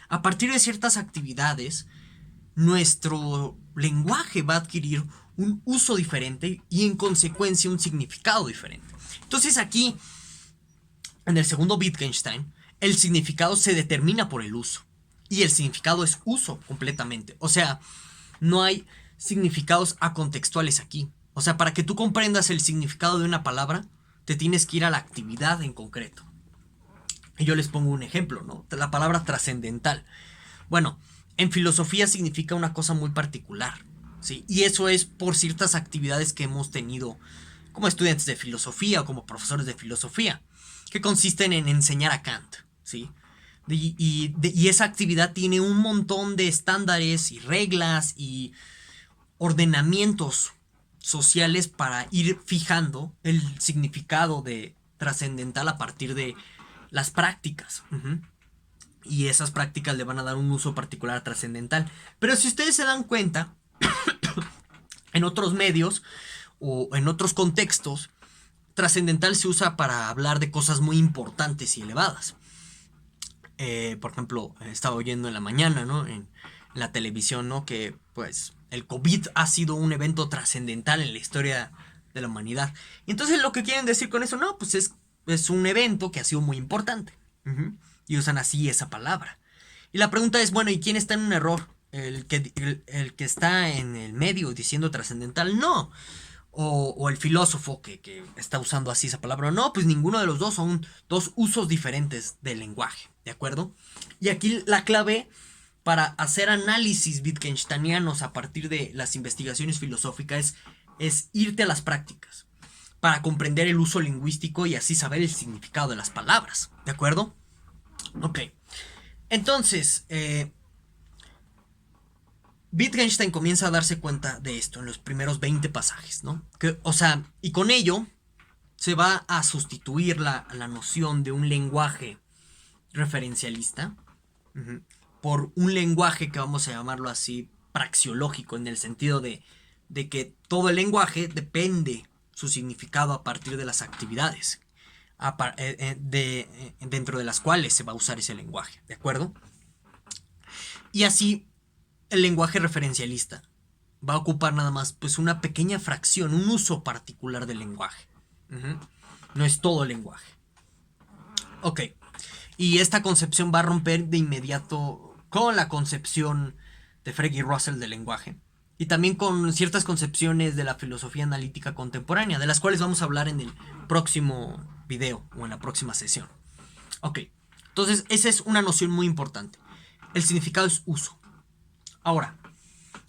a partir de ciertas actividades, nuestro lenguaje va a adquirir un uso diferente y en consecuencia un significado diferente. Entonces aquí, en el segundo Wittgenstein, el significado se determina por el uso. Y el significado es uso completamente. O sea, no hay significados acontextuales aquí. O sea, para que tú comprendas el significado de una palabra, te tienes que ir a la actividad en concreto. Y yo les pongo un ejemplo, ¿no? La palabra trascendental. Bueno, en filosofía significa una cosa muy particular, ¿sí? Y eso es por ciertas actividades que hemos tenido como estudiantes de filosofía o como profesores de filosofía, que consisten en enseñar a Kant, ¿sí? Y esa actividad tiene un montón de estándares y reglas y ordenamientos sociales para ir fijando el significado de trascendental a partir de las prácticas. Y esas prácticas le van a dar un uso particular a trascendental. Pero si ustedes se dan cuenta, en otros medios o en otros contextos, trascendental se usa para hablar de cosas muy importantes y elevadas. Por ejemplo, estaba oyendo en la mañana, ¿no? En la televisión, ¿no? Que pues el COVID ha sido un evento trascendental en la historia de la humanidad. Y entonces lo que quieren decir con eso, no, pues es un evento que ha sido muy importante. Y usan así esa palabra. Y la pregunta es, bueno, ¿y quién está en un error? ¿El que está en el medio diciendo trascendental? No. O el filósofo que está usando así esa palabra. No, pues ninguno de los dos, son dos usos diferentes del lenguaje, ¿de acuerdo? Y aquí la clave para hacer análisis wittgensteinianos a partir de las investigaciones filosóficas es irte a las prácticas, para comprender el uso lingüístico y así saber el significado de las palabras, ¿de acuerdo? Ok, entonces, Wittgenstein comienza a darse cuenta de esto en los primeros 20 pasajes, ¿no? O sea, y con ello se va a sustituir la noción de un lenguaje referencialista por un lenguaje que vamos a llamarlo así praxiológico, en el sentido de que todo el lenguaje depende su significado a partir de las actividades dentro de las cuales se va a usar ese lenguaje, ¿de acuerdo? Y así, el lenguaje referencialista va a ocupar nada más pues una pequeña fracción, un uso particular del lenguaje. No es todo el lenguaje. Ok. Y esta concepción va a romper de inmediato con la concepción de Frege y Russell del lenguaje. Y también con ciertas concepciones de la filosofía analítica contemporánea, de las cuales vamos a hablar en el próximo video o en la próxima sesión. Ok. Entonces, esa es una noción muy importante. El significado es uso. Ahora,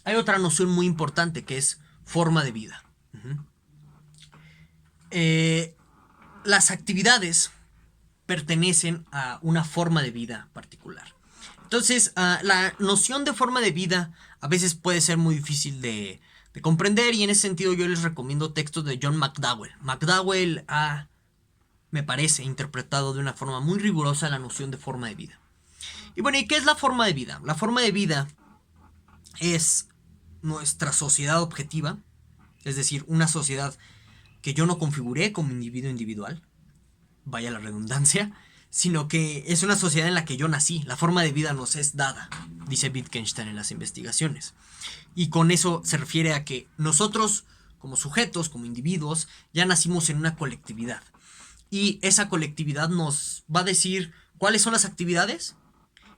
hay otra noción muy importante que es forma de vida. Las actividades pertenecen a una forma de vida particular. Entonces, la noción de forma de vida a veces puede ser muy difícil de comprender, y en ese sentido yo les recomiendo textos de John McDowell. McDowell ha, me parece, interpretado de una forma muy rigurosa la noción de forma de vida. Y bueno, ¿y qué es la forma de vida? La forma de vida es nuestra sociedad objetiva, es decir, una sociedad que yo no configuré como individuo individual, vaya la redundancia, sino que es una sociedad en la que yo nací. La forma de vida nos es dada, dice Wittgenstein en las investigaciones. Y con eso se refiere a que nosotros, como sujetos, como individuos, ya nacimos en una colectividad. Y esa colectividad nos va a decir cuáles son las actividades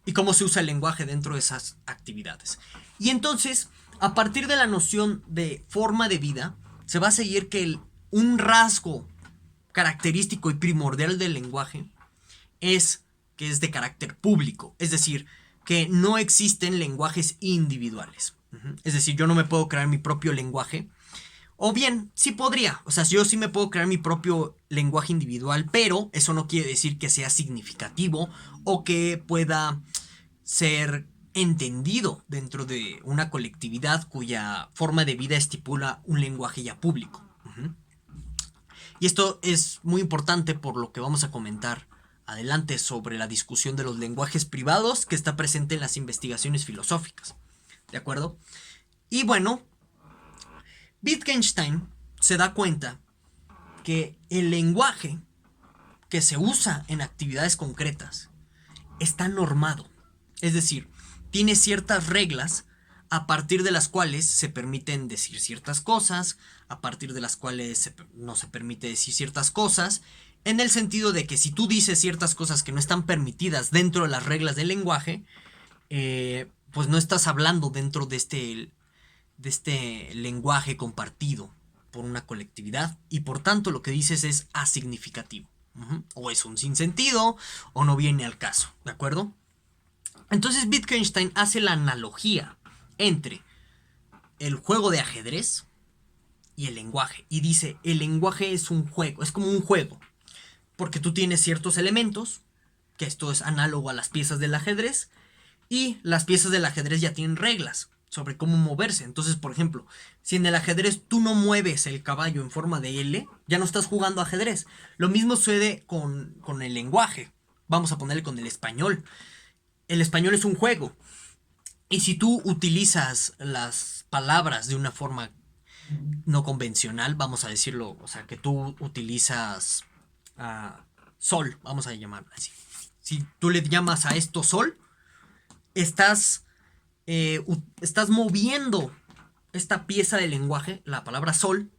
y cómo se usa el lenguaje dentro de esas actividades. Y entonces, a partir de la noción de forma de vida, se va a seguir que un rasgo característico y primordial del lenguaje es que es de carácter público, es decir, que no existen lenguajes individuales. Es decir, yo no me puedo crear mi propio lenguaje, o bien, sí podría, o sea, yo sí me puedo crear mi propio lenguaje individual, pero eso no quiere decir que sea significativo o que pueda ser entendido dentro de una colectividad cuya forma de vida estipula un lenguaje ya público. Y esto es muy importante por lo que vamos a comentar adelante sobre la discusión de los lenguajes privados que está presente en las investigaciones filosóficas. ¿De acuerdo? Y bueno, Wittgenstein se da cuenta que el lenguaje que se usa en actividades concretas está normado. Es decir, tiene ciertas reglas a partir de las cuales se permiten decir ciertas cosas, a partir de las cuales no se permite decir ciertas cosas, en el sentido de que si tú dices ciertas cosas que no están permitidas dentro de las reglas del lenguaje, pues no estás hablando dentro de este lenguaje compartido por una colectividad, y por tanto lo que dices es asignificativo. O es un sinsentido, o no viene al caso, ¿de acuerdo? Entonces Wittgenstein hace la analogía entre el juego de ajedrez y el lenguaje, y dice, el lenguaje es un juego, es como un juego, porque tú tienes ciertos elementos, que esto es análogo a las piezas del ajedrez, y las piezas del ajedrez ya tienen reglas sobre cómo moverse. Entonces, por ejemplo, si en el ajedrez tú no mueves el caballo en forma de L, ya no estás jugando ajedrez. Lo mismo sucede con el lenguaje. Vamos a ponerle con el español. El español es un juego. Y si tú utilizas las palabras de una forma no convencional, vamos a decirlo, o sea, que tú utilizas sol, vamos a llamarlo así. Si tú le llamas a esto sol, estás moviendo esta pieza del lenguaje, la palabra sol,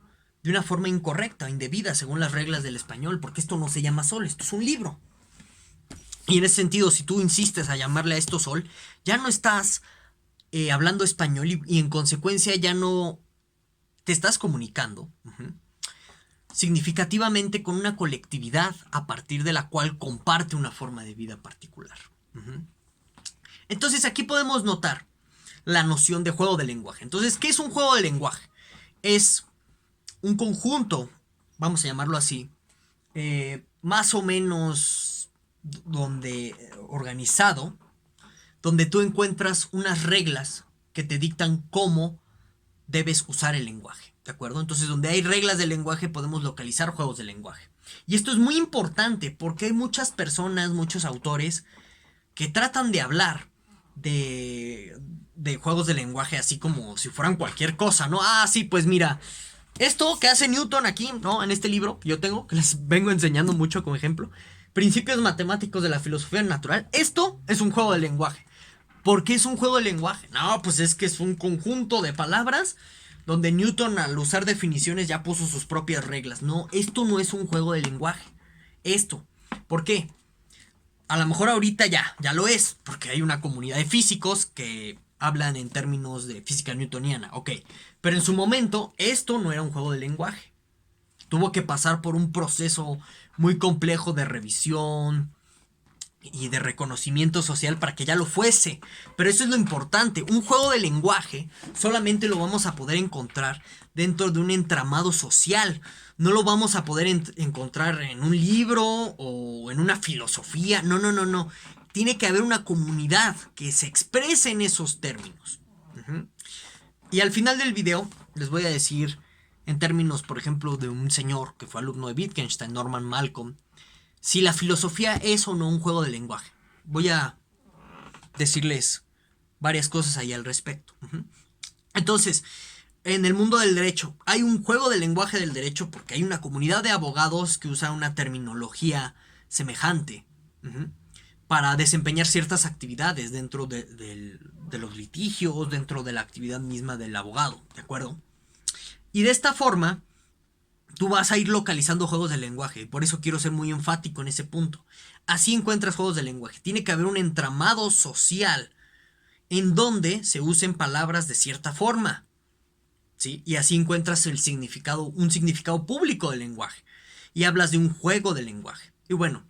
de una forma incorrecta, indebida, según las reglas del español, porque esto no se llama sol, esto es un libro. Y en ese sentido, si tú insistes a llamarle a esto sol, ya no estás hablando español, y en consecuencia ya no te estás comunicando significativamente con una colectividad a partir de la cual comparte una forma de vida particular. Entonces aquí podemos notar la noción de juego de lenguaje. Entonces, ¿qué es un juego de lenguaje? Es un conjunto, vamos a llamarlo así, más o menos organizado, donde tú encuentras unas reglas que te dictan cómo debes usar el lenguaje, ¿de acuerdo? Entonces, donde hay reglas del lenguaje podemos localizar juegos de lenguaje. Y esto es muy importante porque hay muchas personas, muchos autores que tratan de hablar de juegos de lenguaje así como si fueran cualquier cosa, ¿no? Ah, sí, pues mira, esto que hace Newton aquí, ¿no? En este libro que yo tengo, que les vengo enseñando mucho como ejemplo, Principios matemáticos de la filosofía natural, esto es un juego de lenguaje. ¿Por qué es un juego de lenguaje? No, pues es que es un conjunto de palabras donde Newton al usar definiciones ya puso sus propias reglas. No, esto no es un juego de lenguaje. Esto. ¿Por qué? A lo mejor ahorita ya lo es, porque hay una comunidad de físicos que hablan en términos de física newtoniana, ok. Pero en su momento, esto no era un juego de lenguaje. Tuvo que pasar por un proceso muy complejo de revisión y de reconocimiento social para que ya lo fuese. Pero eso es lo importante. Un juego de lenguaje solamente lo vamos a poder encontrar dentro de un entramado social. No lo vamos a poder encontrar en un libro o en una filosofía. No, no, no, no. Tiene que haber una comunidad que se exprese en esos términos. Y al final del video les voy a decir, en términos, por ejemplo, de un señor que fue alumno de Wittgenstein, Norman Malcolm, si la filosofía es o no un juego de lenguaje. Voy a decirles varias cosas ahí al respecto. Entonces, en el mundo del derecho, hay un juego de lenguaje del derecho porque hay una comunidad de abogados que usa una terminología semejante para desempeñar ciertas actividades dentro de los litigios, dentro de la actividad misma del abogado, ¿de acuerdo? Y de esta forma, tú vas a ir localizando juegos de lenguaje. Por eso quiero ser muy enfático en ese punto. Así encuentras juegos de lenguaje. Tiene que haber un entramado social en donde se usen palabras de cierta forma. ¿Sí? Y así encuentras un significado público del lenguaje. Y hablas de un juego de lenguaje. Y bueno,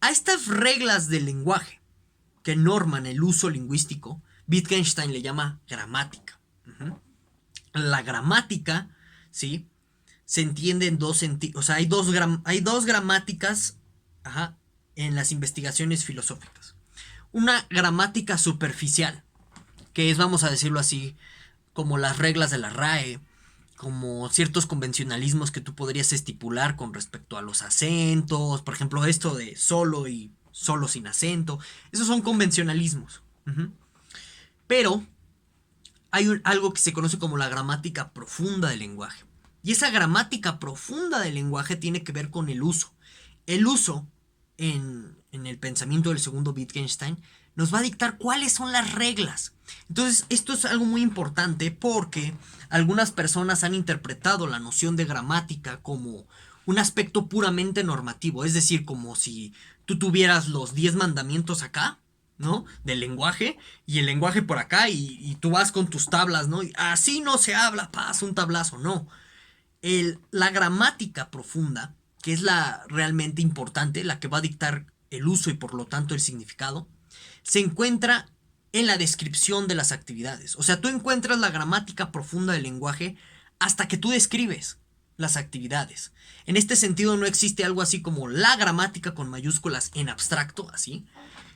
a estas reglas del lenguaje que norman el uso lingüístico, Wittgenstein le llama gramática. La gramática, ¿sí?, se entiende en dos sentidos. O sea, hay dos gramáticas en las investigaciones filosóficas. Una gramática superficial, que es, vamos a decirlo así, como las reglas de la RAE, como ciertos convencionalismos que tú podrías estipular con respecto a los acentos, por ejemplo, esto de solo y solo sin acento. Esos son convencionalismos. Pero hay algo que se conoce como la gramática profunda del lenguaje. Y esa gramática profunda del lenguaje tiene que ver con el uso. El uso, en el pensamiento del segundo Wittgenstein, nos va a dictar cuáles son las reglas. Entonces, esto es algo muy importante porque algunas personas han interpretado la noción de gramática como un aspecto puramente normativo. Es decir, como si tú tuvieras los 10 mandamientos acá, ¿no?, del lenguaje, y el lenguaje por acá, y tú vas con tus tablas, ¿no? Y así no se habla, pasa un tablazo, no. La gramática profunda, que es la realmente importante, la que va a dictar el uso y por lo tanto el significado, se encuentra en la descripción de las actividades. O sea, tú encuentras la gramática profunda del lenguaje hasta que tú describes las actividades. En este sentido no existe algo así como la gramática con mayúsculas en abstracto, así,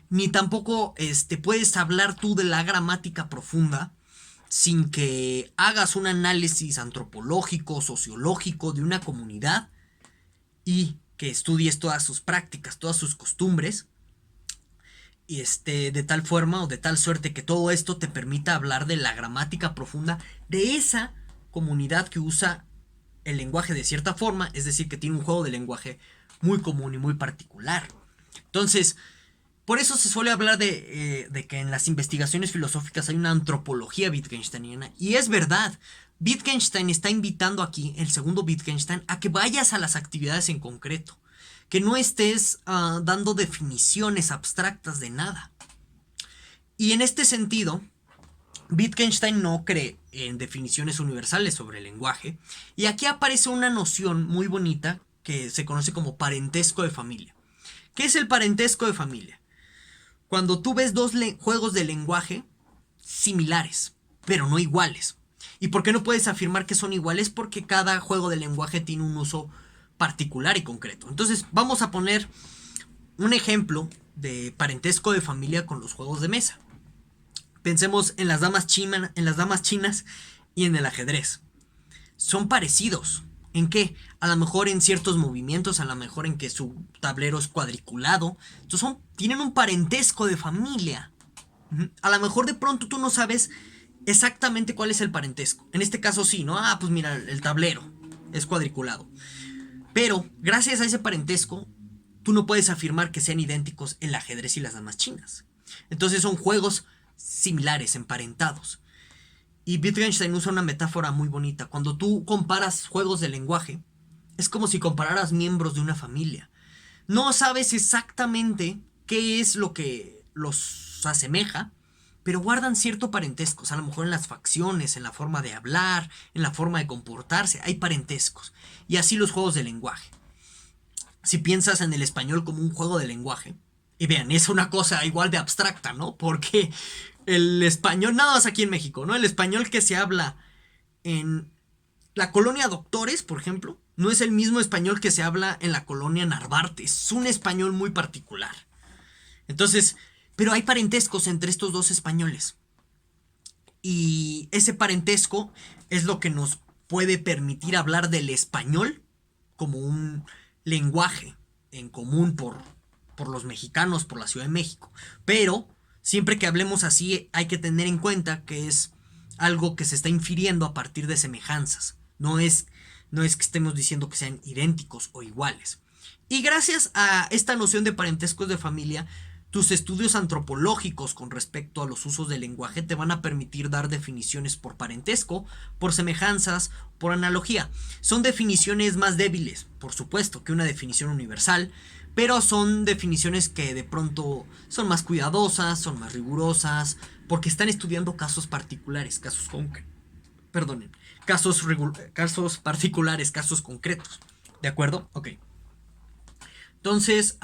ni tampoco puedes hablar tú de la gramática profunda sin que hagas un análisis antropológico, sociológico de una comunidad y que estudies todas sus prácticas, todas sus costumbres, y de tal forma o de tal suerte que todo esto te permita hablar de la gramática profunda de esa comunidad que usa el lenguaje de cierta forma, es decir, que tiene un juego de lenguaje muy común y muy particular. Entonces, por eso se suele hablar de que en las investigaciones filosóficas hay una antropología wittgensteiniana. Y es verdad, Wittgenstein está invitando aquí, el segundo Wittgenstein, a que vayas a las actividades en concreto. Que no estés dando definiciones abstractas de nada. Y en este sentido, Wittgenstein no cree en definiciones universales sobre el lenguaje. Y aquí aparece una noción muy bonita que se conoce como parentesco de familia. ¿Qué es el parentesco de familia? Cuando tú ves dos juegos de lenguaje similares, pero no iguales. ¿Y por qué no puedes afirmar que son iguales? Porque cada juego de lenguaje tiene un uso particular y concreto. Entonces vamos a poner un ejemplo de parentesco de familia con los juegos de mesa. Pensemos en las damas chinas y en el ajedrez. Son parecidos. ¿En qué? A lo mejor en ciertos movimientos, a lo mejor en que su tablero es cuadriculado. Entonces tienen un parentesco de familia. A lo mejor de pronto tú no sabes exactamente cuál es el parentesco. En este caso sí, ¿no? Pues mira, el tablero es cuadriculado. Pero gracias a ese parentesco, tú no puedes afirmar que sean idénticos el ajedrez y las damas chinas. Entonces son juegos similares, emparentados. Y Wittgenstein usa una metáfora muy bonita. Cuando tú comparas juegos de lenguaje, es como si compararas miembros de una familia. No sabes exactamente qué es lo que los asemeja, pero guardan cierto parentescos. A lo mejor en las facciones, en la forma de hablar, en la forma de comportarse, hay parentescos. Y así los juegos de lenguaje. Si piensas en el español como un juego de lenguaje, y vean, es una cosa igual de abstracta, ¿no? Porque el español, nada más aquí en México, ¿no? El español que se habla en la colonia Doctores, por ejemplo, no es el mismo español que se habla en la colonia Narvarte. Es un español muy particular. Entonces, pero hay parentescos entre estos dos españoles. Y ese parentesco es lo que nos puede permitir hablar del español como un lenguaje en común por los mexicanos, por la Ciudad de México. Pero siempre que hablemos así hay que tener en cuenta que es algo que se está infiriendo a partir de semejanzas. No es que estemos diciendo que sean idénticos o iguales. Y gracias a esta noción de parentescos de familia, tus estudios antropológicos con respecto a los usos del lenguaje te van a permitir dar definiciones por parentesco, por semejanzas, por analogía. Son definiciones más débiles, por supuesto, que una definición universal, pero son definiciones que de pronto son más cuidadosas, son más rigurosas, porque están estudiando casos particulares, casos particulares, casos concretos. ¿De acuerdo? Ok. Entonces,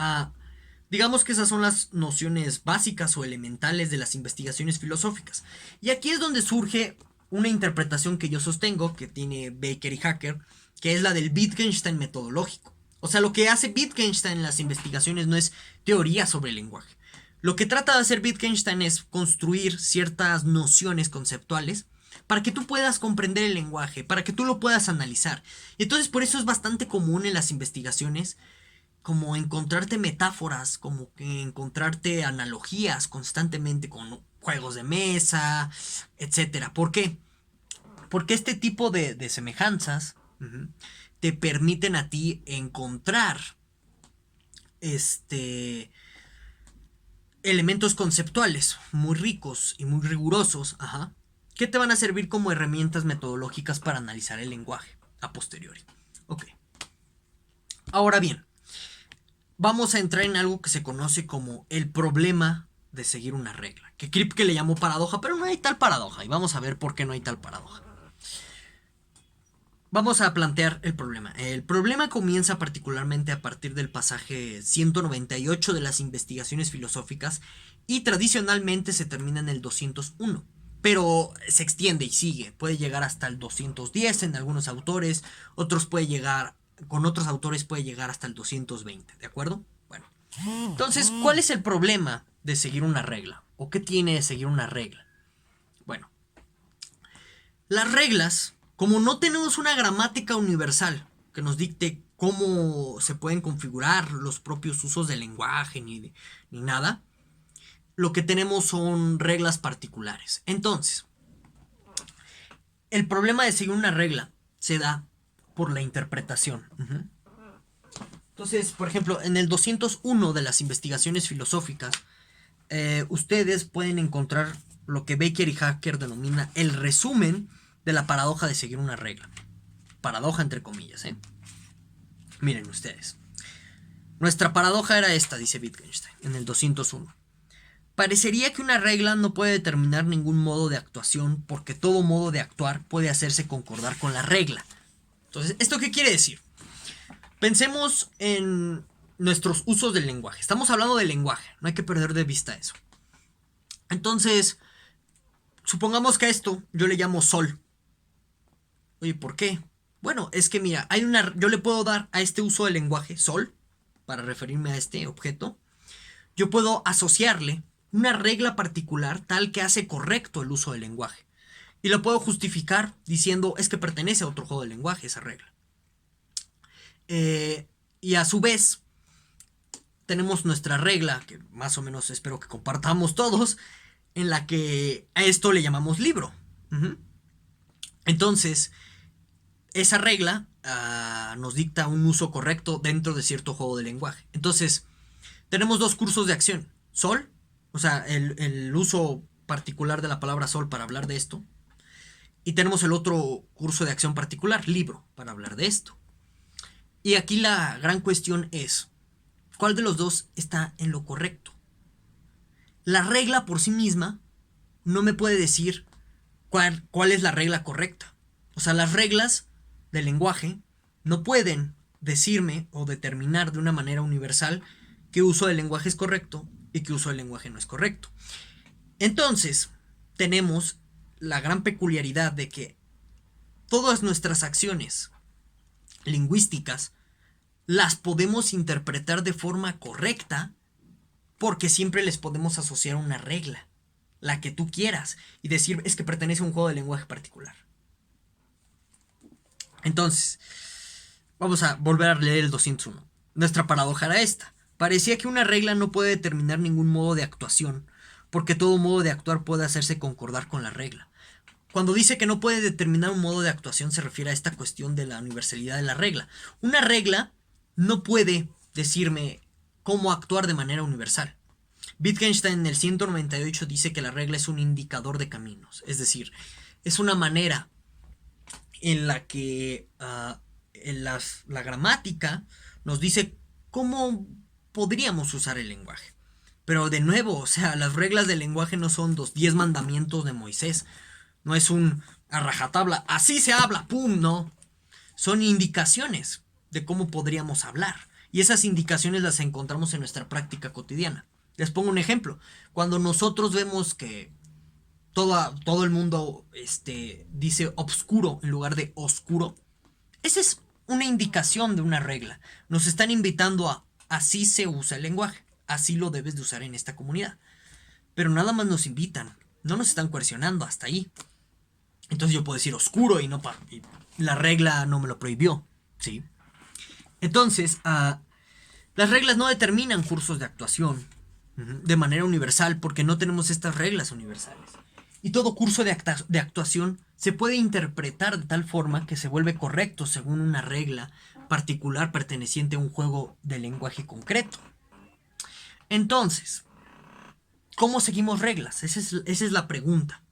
digamos que esas son las nociones básicas o elementales de las investigaciones filosóficas. Y aquí es donde surge una interpretación que yo sostengo, que tiene Baker y Hacker, que es la del Wittgenstein metodológico. O sea, lo que hace Wittgenstein en las investigaciones no es teoría sobre el lenguaje. Lo que trata de hacer Wittgenstein es construir ciertas nociones conceptuales para que tú puedas comprender el lenguaje, para que tú lo puedas analizar. Y entonces por eso es bastante común en las investigaciones como encontrarte metáforas, como que encontrarte analogías constantemente con juegos de mesa, etcétera. ¿Por qué? Porque este tipo de semejanzas te permiten a ti encontrar elementos conceptuales muy ricos y muy rigurosos, que te van a servir como herramientas metodológicas para analizar el lenguaje a posteriori. Ok. Ahora bien, vamos a entrar en algo que se conoce como el problema de seguir una regla, que Kripke le llamó paradoja, pero no hay tal paradoja, y vamos a ver por qué no hay tal paradoja. Vamos a plantear el problema. El problema comienza particularmente a partir del pasaje 198 de las investigaciones filosóficas y tradicionalmente se termina en el 201, pero se extiende y sigue, puede llegar hasta el 210 en algunos autores, con otros autores puede llegar hasta el 220, ¿de acuerdo? Bueno, entonces, ¿cuál es el problema de seguir una regla? ¿O qué tiene de seguir una regla? Bueno, las reglas, como no tenemos una gramática universal que nos dicte cómo se pueden configurar los propios usos del lenguaje ni nada, lo que tenemos son reglas particulares. Entonces, el problema de seguir una regla se da por la interpretación. Entonces, por ejemplo, en el 201 de las investigaciones filosóficas, ustedes pueden encontrar lo que Baker y Hacker denomina el resumen de la paradoja de seguir una regla. Paradoja entre comillas, Miren ustedes. Nuestra paradoja era esta, dice Wittgenstein, en el 201. Parecería que una regla no puede determinar ningún modo de actuación porque todo modo de actuar puede hacerse concordar con la regla. Entonces, ¿esto qué quiere decir? Pensemos en nuestros usos del lenguaje. Estamos hablando del lenguaje, no hay que perder de vista eso. Entonces, supongamos que a esto yo le llamo sol. Oye, ¿por qué? Bueno, es que mira, yo le puedo dar a este uso del lenguaje, sol, para referirme a este objeto. Yo puedo asociarle una regla particular tal que hace correcto el uso del lenguaje. Y lo puedo justificar diciendo, es que pertenece a otro juego de lenguaje esa regla. Y a su vez, tenemos nuestra regla, que más o menos espero que compartamos todos, en la que a esto le llamamos libro. Entonces, esa regla nos dicta un uso correcto dentro de cierto juego de lenguaje. Entonces, tenemos dos cursos de acción. Sol, o sea, el uso particular de la palabra sol para hablar de esto. Y tenemos el otro curso de acción particular, libro, para hablar de esto. Y aquí la gran cuestión es, ¿cuál de los dos está en lo correcto? La regla por sí misma no me puede decir cuál es la regla correcta. O sea, las reglas del lenguaje no pueden decirme o determinar de una manera universal qué uso del lenguaje es correcto y qué uso del lenguaje no es correcto. Entonces, tenemos la gran peculiaridad de que todas nuestras acciones lingüísticas las podemos interpretar de forma correcta porque siempre les podemos asociar una regla, la que tú quieras, y decir es que pertenece a un juego de lenguaje particular. Entonces, vamos a volver a leer el 201. Nuestra paradoja era esta. Parecía que una regla no puede determinar ningún modo de actuación, porque todo modo de actuar puede hacerse concordar con la regla. Cuando dice que no puede determinar un modo de actuación se refiere a esta cuestión de la universalidad de la regla. Una regla no puede decirme cómo actuar de manera universal. Wittgenstein en el 198 dice que la regla es un indicador de caminos, es decir, es una manera en la que la gramática nos dice cómo podríamos usar el lenguaje. Pero de nuevo, o sea, las reglas del lenguaje no son los 10 mandamientos de Moisés. No es un a rajatabla, así se habla, pum, no. Son indicaciones de cómo podríamos hablar. Y esas indicaciones las encontramos en nuestra práctica cotidiana. Les pongo un ejemplo. Cuando nosotros vemos que todo el mundo dice obscuro en lugar de oscuro, esa es una indicación de una regla. Nos están invitando a así se usa el lenguaje. Así lo debes de usar en esta comunidad. Pero nada más nos invitan. No nos están coercionando hasta ahí. Entonces yo puedo decir oscuro y la regla no me lo prohibió, ¿sí? Entonces, las reglas no determinan cursos de actuación de manera universal porque no tenemos estas reglas universales. Y todo curso de actuación se puede interpretar de tal forma que se vuelve correcto según una regla particular perteneciente a un juego de lenguaje concreto. Entonces, ¿cómo seguimos reglas? Esa es la pregunta.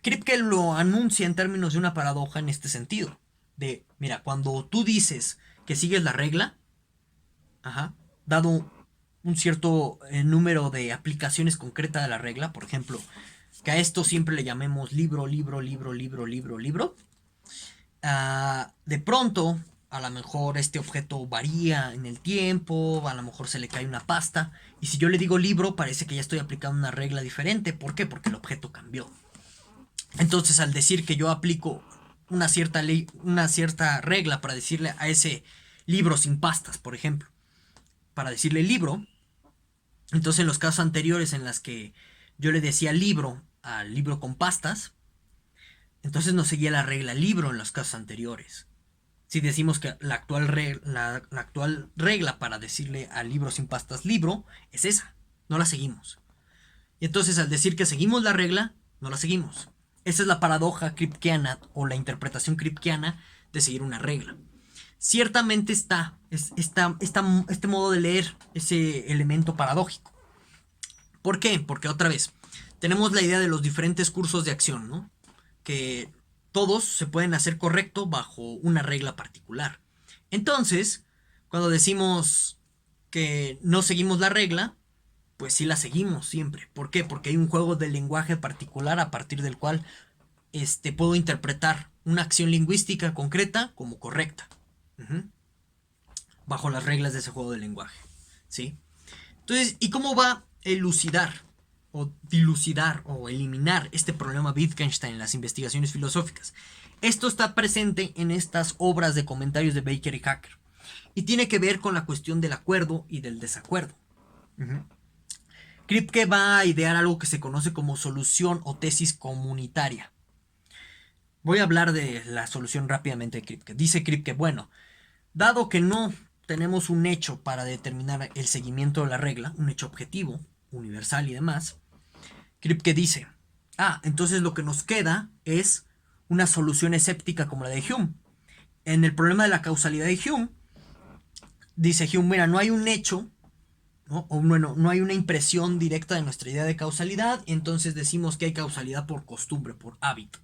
Kripke lo anuncia en términos de una paradoja en este sentido. De, mira, cuando tú dices que sigues la regla, dado un cierto número de aplicaciones concretas de la regla, por ejemplo, que a esto siempre le llamemos libro, de pronto, a lo mejor este objeto varía en el tiempo, a lo mejor se le cae una pasta, y si yo le digo libro, parece que ya estoy aplicando una regla diferente. ¿Por qué? Porque el objeto cambió. Entonces, al decir que yo aplico una cierta ley, una cierta regla para decirle a ese libro sin pastas, por ejemplo, para decirle libro, entonces en los casos anteriores en las que yo le decía libro al libro con pastas, entonces no seguía la regla libro en los casos anteriores. Si decimos que la actual regla para decirle al libro sin pastas libro es esa, no la seguimos. Y entonces al decir que seguimos la regla, no la seguimos. Esa es la paradoja kripkeana o la interpretación kripkeana de seguir una regla. Ciertamente está este modo de leer ese elemento paradójico. ¿Por qué? Porque otra vez, tenemos la idea de los diferentes cursos de acción, ¿no? Que todos se pueden hacer correcto bajo una regla particular. Entonces, cuando decimos que no seguimos la regla, pues sí la seguimos siempre. ¿Por qué? Porque hay un juego de lenguaje particular a partir del cual puedo interpretar una acción lingüística concreta como correcta. Bajo las reglas de ese juego de lenguaje. ¿Sí? Entonces, ¿y cómo va a elucidar o dilucidar o eliminar este problema Wittgenstein en las investigaciones filosóficas? Esto está presente en estas obras de comentarios de Baker y Hacker. Y tiene que ver con la cuestión del acuerdo y del desacuerdo. Kripke va a idear algo que se conoce como solución o tesis comunitaria. Voy a hablar de la solución rápidamente de Kripke. Dice Kripke, bueno, dado que no tenemos un hecho para determinar el seguimiento de la regla, un hecho objetivo, universal y demás, Kripke dice, entonces lo que nos queda es una solución escéptica como la de Hume. En el problema de la causalidad de Hume, dice Hume, mira, no hay un hecho ¿no? O bueno, no hay una impresión directa de nuestra idea de causalidad, entonces decimos que hay causalidad por costumbre, por hábito.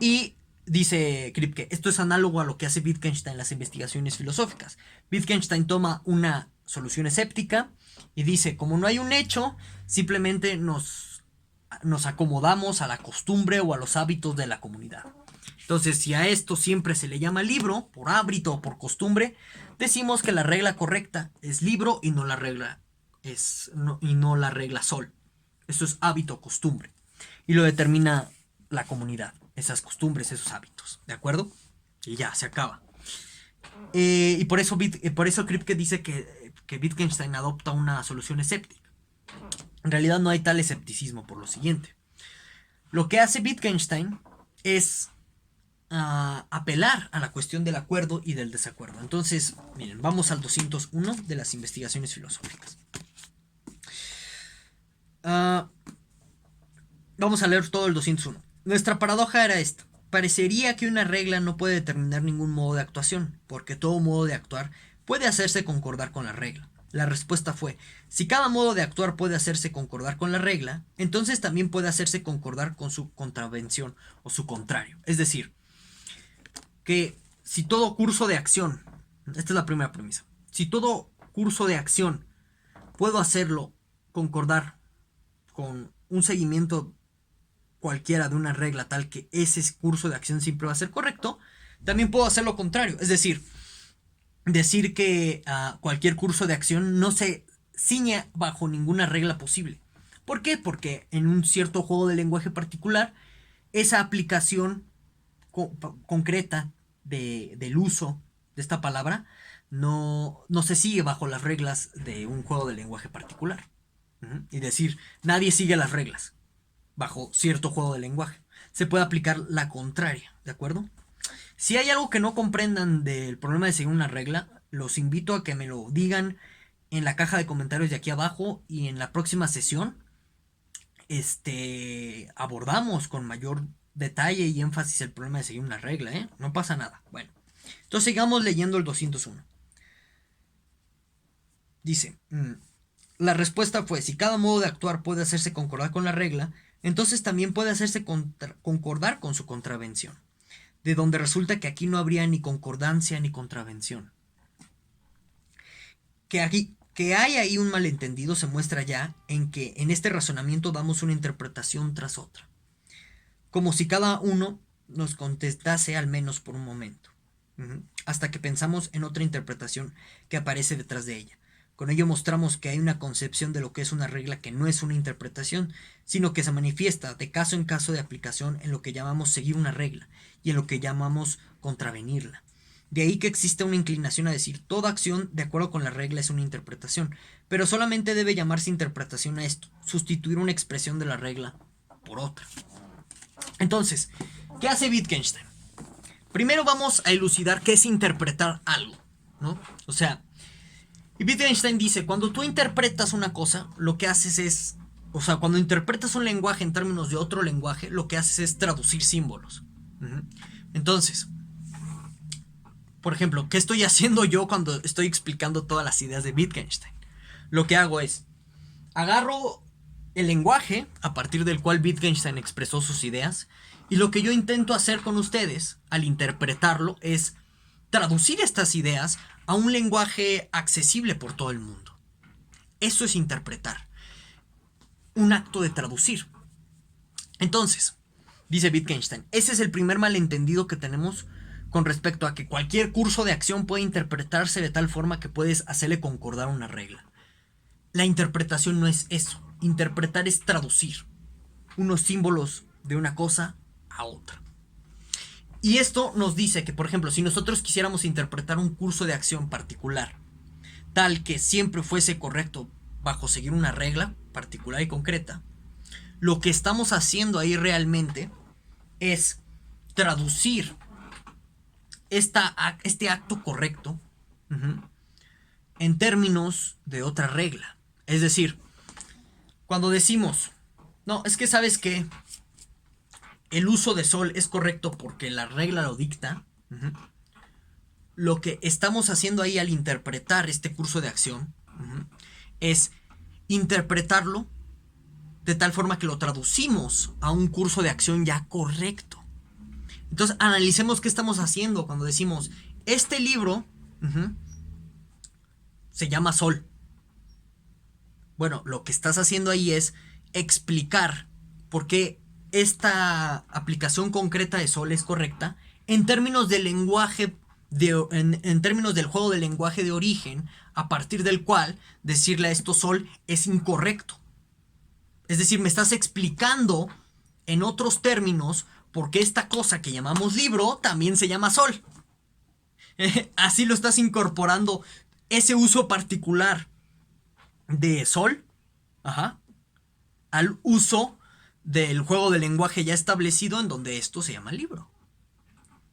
Y dice Kripke, esto es análogo a lo que hace Wittgenstein en las investigaciones filosóficas. Wittgenstein toma una solución escéptica y dice, como no hay un hecho, simplemente nos acomodamos a la costumbre o a los hábitos de la comunidad. Entonces, si a esto siempre se le llama libro, por hábito o por costumbre, decimos que la regla correcta es libro y no la regla sol. Eso es hábito o costumbre. Y lo determina la comunidad, esas costumbres, esos hábitos. ¿De acuerdo? Y ya, se acaba. Y por eso Kripke dice que Wittgenstein adopta una solución escéptica. En realidad no hay tal escepticismo por lo siguiente. Lo que hace Wittgenstein es apelar a la cuestión del acuerdo y del desacuerdo. Entonces, miren, vamos al 201 de las investigaciones filosóficas. Vamos a leer todo el 201. Nuestra paradoja era esta. Parecería que una regla no puede determinar ningún modo de actuación, porque todo modo de actuar puede hacerse concordar con la regla. La respuesta fue, si cada modo de actuar puede hacerse concordar con la regla, entonces también puede hacerse concordar con su contravención o su contrario. Es decir, que si todo curso de acción, esta es la primera premisa, si todo curso de acción puedo hacerlo concordar con un seguimiento cualquiera de una regla tal que ese curso de acción siempre va a ser correcto, también puedo hacer lo contrario. Es decir que cualquier curso de acción no se ciña bajo ninguna regla posible. ¿Por qué? Porque en un cierto juego de lenguaje particular, esa aplicación concreta del uso de esta palabra no se sigue bajo las reglas de un juego de lenguaje particular. Y decir, nadie sigue las reglas bajo cierto juego de lenguaje. Se puede aplicar la contraria, ¿de acuerdo? Si hay algo que no comprendan del problema de seguir una regla, los invito a que me lo digan en la caja de comentarios de aquí abajo, y en la próxima sesión abordamos con mayor detalle y énfasis el problema de seguir una regla, ¿eh? No pasa nada. Bueno, entonces sigamos leyendo el 201. Dice, la respuesta fue, si cada modo de actuar puede hacerse concordar con la regla, entonces también puede hacerse concordar con su contravención. De donde resulta que aquí no habría ni concordancia ni contravención. Que hay ahí un malentendido se muestra ya en que en este razonamiento damos una interpretación tras otra, como si cada uno nos contestase al menos por un momento, hasta que pensamos en otra interpretación que aparece detrás de ella. Con ello mostramos que hay una concepción de lo que es una regla que no es una interpretación, sino que se manifiesta de caso en caso de aplicación en lo que llamamos seguir una regla y en lo que llamamos contravenirla. De ahí que existe una inclinación a decir toda acción de acuerdo con la regla es una interpretación, pero solamente debe llamarse interpretación a esto, sustituir una expresión de la regla por otra. Entonces, ¿qué hace Wittgenstein? Primero vamos a elucidar qué es interpretar algo, ¿no? O sea, y Wittgenstein dice, cuando tú interpretas una cosa, lo que haces es, o sea, cuando interpretas un lenguaje en términos de otro lenguaje, lo que haces es traducir símbolos. Entonces, por ejemplo, ¿qué estoy haciendo yo cuando estoy explicando todas las ideas de Wittgenstein? Lo que hago es, agarro el lenguaje a partir del cual Wittgenstein expresó sus ideas, y lo que yo intento hacer con ustedes al interpretarlo es traducir estas ideas a un lenguaje accesible por todo el mundo. Eso es interpretar. Un acto de traducir. Entonces, dice Wittgenstein, ese es el primer malentendido que tenemos con respecto a que cualquier curso de acción puede interpretarse de tal forma que puedes hacerle concordar una regla. La interpretación no es eso. Interpretar es traducir unos símbolos de una cosa a otra. Y esto nos dice que, por ejemplo, si nosotros quisiéramos interpretar un curso de acción particular, tal que siempre fuese correcto bajo seguir una regla particular y concreta, lo que estamos haciendo ahí realmente es traducir este acto correcto en términos de otra regla. Es decir, cuando decimos, no, es que sabes que el uso de sol es correcto porque la regla lo dicta, lo que estamos haciendo ahí al interpretar este curso de acción es interpretarlo de tal forma que lo traducimos a un curso de acción ya correcto. Entonces, analicemos qué estamos haciendo cuando decimos, este libro se llama Sol. Bueno, lo que estás haciendo ahí es explicar por qué esta aplicación concreta de Sol es correcta en términos del lenguaje, en términos del juego de lenguaje de origen, a partir del cual decirle a esto Sol es incorrecto. Es decir, me estás explicando en otros términos por qué esta cosa que llamamos libro también se llama Sol. Así lo estás incorporando ese uso particular de Sol, al uso del juego de lenguaje ya establecido en donde esto se llama libro.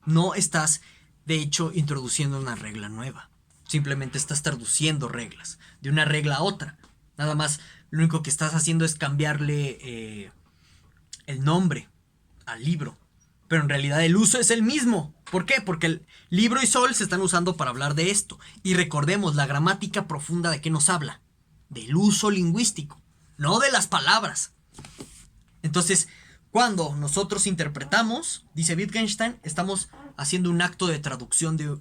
No estás, de hecho, introduciendo una regla nueva. Simplemente estás traduciendo reglas de una regla a otra. Nada más, lo único que estás haciendo es cambiarle el nombre al libro. Pero en realidad el uso es el mismo. ¿Por qué? Porque el libro y Sol se están usando para hablar de esto. Y recordemos, la gramática profunda ¿de qué nos habla? Del uso lingüístico, no de las palabras. Entonces, cuando nosotros interpretamos, dice Wittgenstein, estamos haciendo un acto de traducción de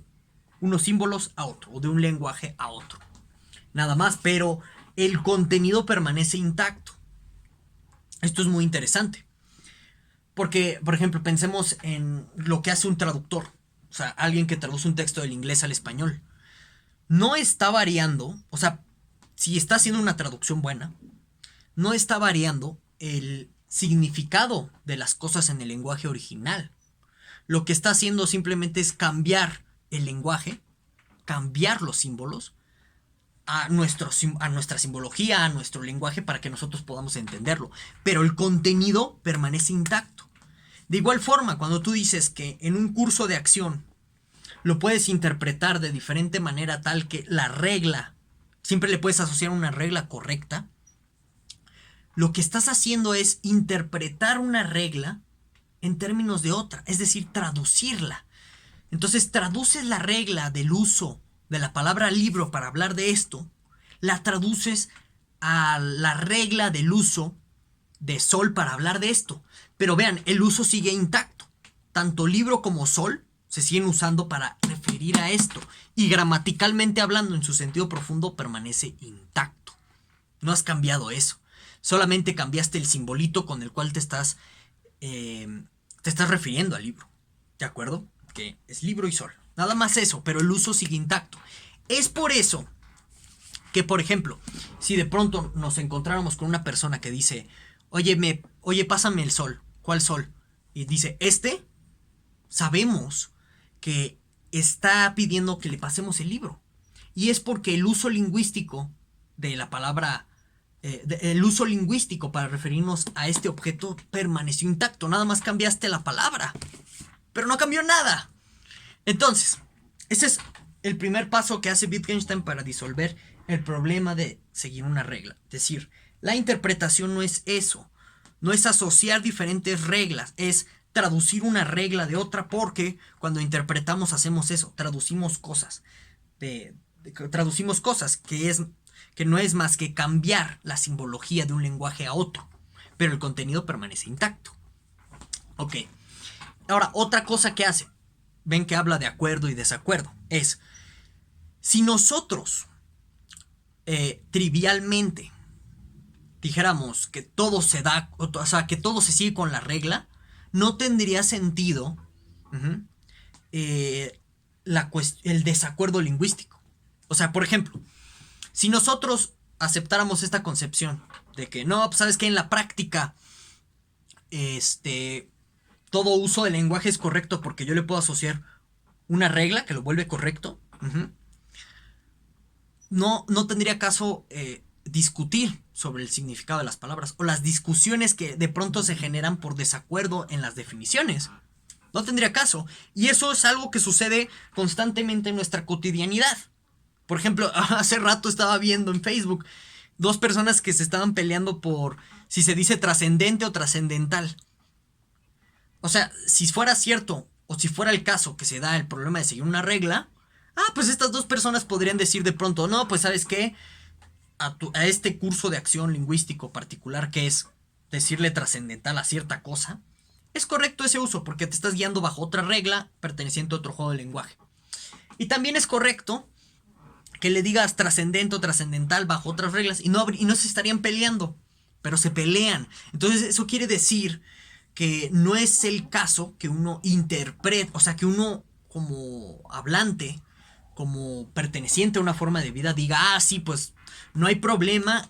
unos símbolos a otro, o de un lenguaje a otro. Nada más, pero el contenido permanece intacto. Esto es muy interesante. Porque, por ejemplo, pensemos en lo que hace un traductor. O sea, alguien que traduce un texto del inglés al español. No está variando, o sea, si está haciendo una traducción buena, no está variando el significado de las cosas en el lenguaje original. Lo que está haciendo simplemente es cambiar el lenguaje, cambiar los símbolos a nuestra simbología, a nuestro lenguaje para que nosotros podamos entenderlo. Pero el contenido permanece intacto. De igual forma, cuando tú dices que en un curso de acción lo puedes interpretar de diferente manera tal que la regla, siempre le puedes asociar una regla correcta, lo que estás haciendo es interpretar una regla en términos de otra, es decir, traducirla. Entonces traduces la regla del uso de la palabra libro para hablar de esto, la traduces a la regla del uso de Sol para hablar de esto. Pero vean, el uso sigue intacto. Tanto libro como Sol se siguen usando para referir a esto. Y gramaticalmente hablando, en su sentido profundo, permanece intacto. No has cambiado eso. Solamente cambiaste el simbolito con el cual te estás refiriendo al libro. ¿De acuerdo? Que es libro y Sol. Nada más eso, pero el uso sigue intacto. Es por eso que, por ejemplo, si de pronto nos encontráramos con una persona que dice, oye, pásame el Sol. ¿Cuál Sol? Y dice, sabemos que está pidiendo que le pasemos el libro. Y es porque el uso lingüístico de la palabra, el uso lingüístico para referirnos a este objeto permaneció intacto. Nada más cambiaste la palabra, pero no cambió nada. Entonces, ese es el primer paso que hace Wittgenstein para disolver el problema de seguir una regla. Es decir, la interpretación no es eso. No es asociar diferentes reglas, es traducir una regla de otra, porque cuando interpretamos hacemos eso, traducimos cosas. Traducimos cosas que no es más que cambiar la simbología de un lenguaje a otro, pero el contenido permanece intacto. Ok. Ahora, otra cosa que hace, ven que habla de acuerdo y desacuerdo, es, si nosotros trivialmente dijéramos que todo se da, o sea, que todo se sigue con la regla, no tendría sentido el desacuerdo lingüístico. O sea, por ejemplo, si nosotros aceptáramos esta concepción de que no, pues sabes que en la práctica todo uso del lenguaje es correcto porque yo le puedo asociar una regla que lo vuelve correcto, no tendría caso discutir sobre el significado de las palabras o las discusiones que de pronto se generan por desacuerdo en las definiciones. No tendría caso. Y eso es algo que sucede constantemente en nuestra cotidianidad. Por ejemplo, hace rato estaba viendo en Facebook 2 personas que se estaban peleando por si se dice trascendente o trascendental. O sea, si fuera cierto o si fuera el caso que se da el problema de seguir una regla, pues estas 2 personas podrían decir de pronto, no, pues ¿sabes qué? a este curso de acción lingüístico particular, que es decirle trascendental a cierta cosa, es correcto ese uso porque te estás guiando bajo otra regla perteneciente a otro juego de lenguaje. Y también es correcto que le digas trascendente o trascendental bajo otras reglas y no se estarían peleando, pero se pelean. Entonces eso quiere decir que no es el caso que uno interprete, o sea, que uno como hablante, como perteneciente a una forma de vida, diga, sí, pues no hay problema,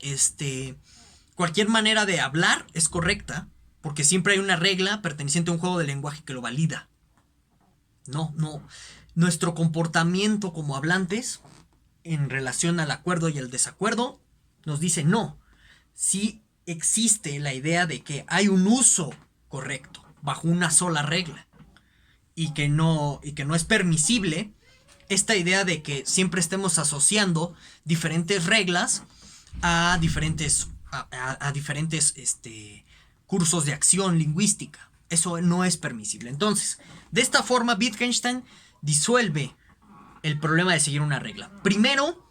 cualquier manera de hablar es correcta, porque siempre hay una regla perteneciente a un juego de lenguaje que lo valida. No. Nuestro comportamiento como hablantes en relación al acuerdo y al desacuerdo nos dice no. Sí existe la idea de que hay un uso correcto bajo una sola regla y que no es permisible esta idea de que siempre estemos asociando diferentes reglas a diferentes cursos de acción lingüística. Eso no es permisible. Entonces, de esta forma Wittgenstein disuelve el problema de seguir una regla. Primero,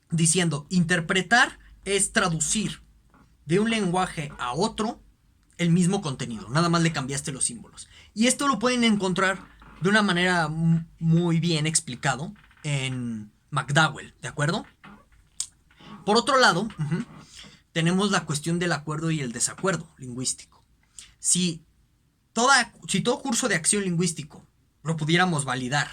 diciendo, interpretar es traducir de un lenguaje a otro el mismo contenido, nada más le cambiaste los símbolos. Y esto lo pueden encontrar de una manera muy bien explicado en McDowell, ¿de acuerdo? Por otro lado, tenemos la cuestión del acuerdo y el desacuerdo lingüístico. Si todo curso de acción lingüístico lo pudiéramos validar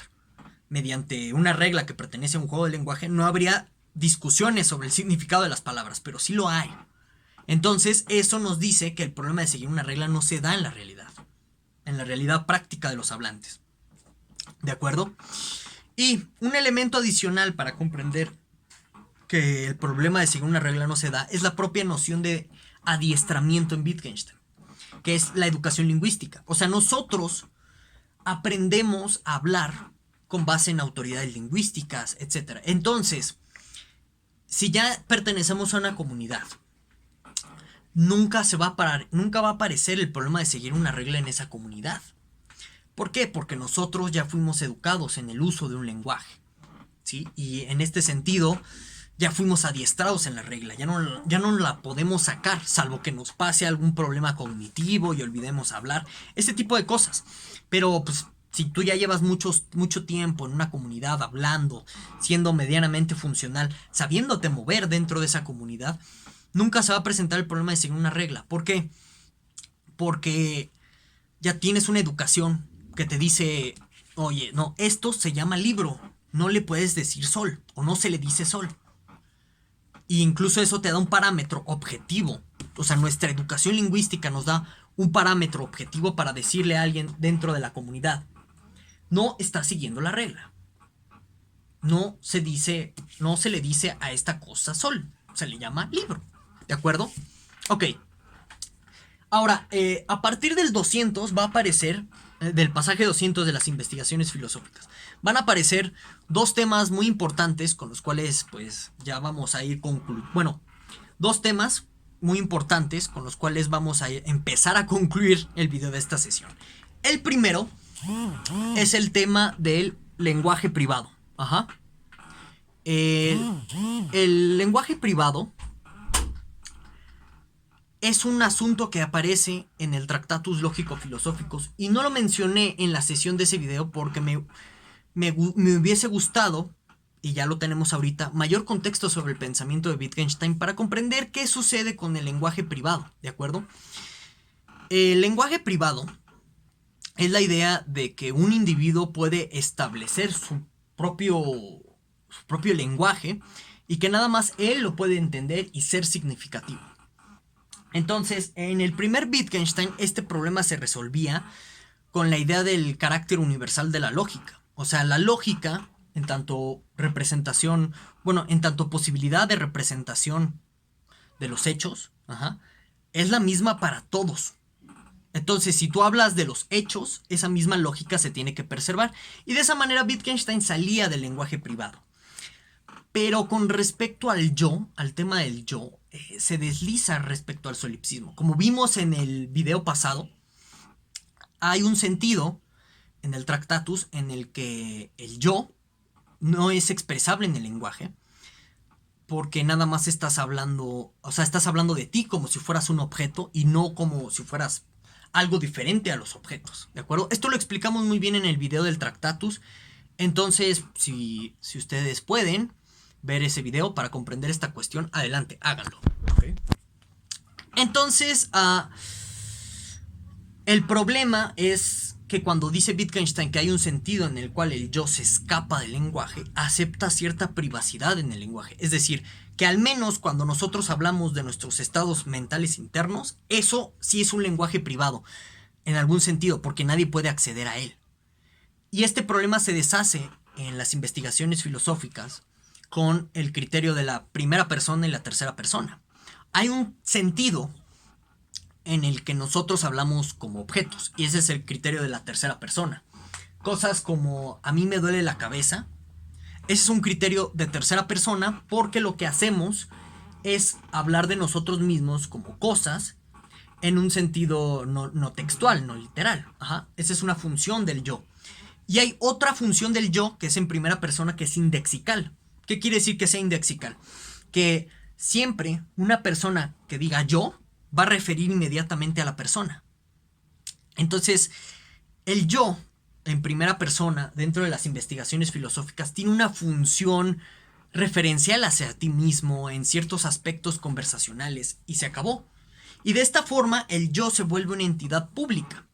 mediante una regla que pertenece a un juego de lenguaje, no habría discusiones sobre el significado de las palabras, pero sí lo hay. Entonces, eso nos dice que el problema de seguir una regla no se da en la realidad práctica de los hablantes. ¿De acuerdo? Y un elemento adicional para comprender que el problema de seguir una regla no se da es la propia noción de adiestramiento en Wittgenstein, que es la educación lingüística. O sea, nosotros aprendemos a hablar con base en autoridades lingüísticas, etc. Entonces, si ya pertenecemos a una comunidad, nunca va a aparecer el problema de seguir una regla en esa comunidad. ¿Por qué? Porque nosotros ya fuimos educados en el uso de un lenguaje, ¿sí? Y en este sentido, ya fuimos adiestrados en la regla, ya no la podemos sacar, salvo que nos pase algún problema cognitivo y olvidemos hablar, ese tipo de cosas. Pero pues si tú ya llevas mucho tiempo en una comunidad hablando, siendo medianamente funcional, sabiéndote mover dentro de esa comunidad, nunca se va a presentar el problema de seguir una regla. ¿Por qué? Porque ya tienes una educación que te dice, oye, no, esto se llama libro, no le puedes decir sol, o no se le dice sol. E incluso eso te da un parámetro objetivo. O sea, nuestra educación lingüística nos da un parámetro objetivo para decirle a alguien dentro de la comunidad, no está siguiendo la regla. No se le dice a esta cosa sol, se le llama libro. ¿De acuerdo? Ok. Ahora, a partir del 200 va a aparecer, del pasaje 200 de las investigaciones filosóficas, van a aparecer dos temas muy importantes con los cuales pues ya vamos a ir concluyendo. Bueno, dos temas muy importantes con los cuales vamos a empezar a concluir el video de esta sesión. El primero es el tema del lenguaje privado. Ajá. El lenguaje privado es un asunto que aparece en el Tractatus Lógico-Filosóficos y no lo mencioné en la sesión de ese video porque me hubiese gustado, y ya lo tenemos ahorita, mayor contexto sobre el pensamiento de Wittgenstein para comprender qué sucede con el lenguaje privado, ¿de acuerdo? El lenguaje privado es la idea de que un individuo puede establecer su propio lenguaje y que nada más él lo puede entender y ser significativo. Entonces, en el primer Wittgenstein, este problema se resolvía con la idea del carácter universal de la lógica. O sea, la lógica, en tanto representación, bueno, en tanto posibilidad de representación de los hechos, es la misma para todos. Entonces, si tú hablas de los hechos, esa misma lógica se tiene que preservar. Y de esa manera Wittgenstein salía del lenguaje privado. Pero con respecto al yo, al tema del yo, se desliza respecto al solipsismo. Como vimos en el video pasado, hay un sentido en el Tractatus en el que el yo no es expresable en el lenguaje, porque nada más estás hablando, o sea, estás hablando de ti como si fueras un objeto y no como si fueras algo diferente a los objetos, ¿de acuerdo? Esto lo explicamos muy bien en el video del Tractatus, entonces si ustedes pueden ver ese video para comprender esta cuestión, adelante, háganlo. Okay. Entonces, el problema es que cuando dice Wittgenstein que hay un sentido en el cual el yo se escapa del lenguaje, acepta cierta privacidad en el lenguaje. Es decir, que al menos cuando nosotros hablamos de nuestros estados mentales internos, eso sí es un lenguaje privado, en algún sentido, porque nadie puede acceder a él. Y este problema se deshace en las investigaciones filosóficas con el criterio de la primera persona y la tercera persona. Hay un sentido en el que nosotros hablamos como objetos, y ese es el criterio de la tercera persona. Cosas como a mí me duele la cabeza, ese es un criterio de tercera persona porque lo que hacemos es hablar de nosotros mismos como cosas en un sentido no textual, no literal. Ajá. Esa es una función del yo. Y hay otra función del yo que es en primera persona, que es indexical. ¿Qué quiere decir que sea indexical? Que siempre una persona que diga yo va a referir inmediatamente a la persona. Entonces, el yo, en primera persona, dentro de las investigaciones filosóficas, tiene una función referencial hacia ti mismo en ciertos aspectos conversacionales, y se acabó. Y de esta forma, el yo se vuelve una entidad pública.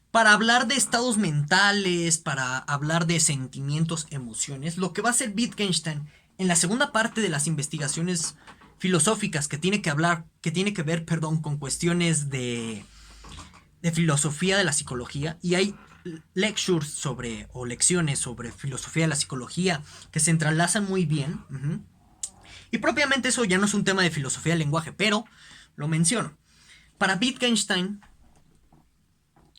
Para hablar de estados mentales, para hablar de sentimientos, emociones, lo que va a hacer Wittgenstein en la segunda parte de las investigaciones filosóficas que tiene que ver con cuestiones de filosofía de la psicología, y hay lecciones sobre filosofía de la psicología que se entrelazan muy bien. Y propiamente eso ya no es un tema de filosofía del lenguaje, pero lo menciono. Para Wittgenstein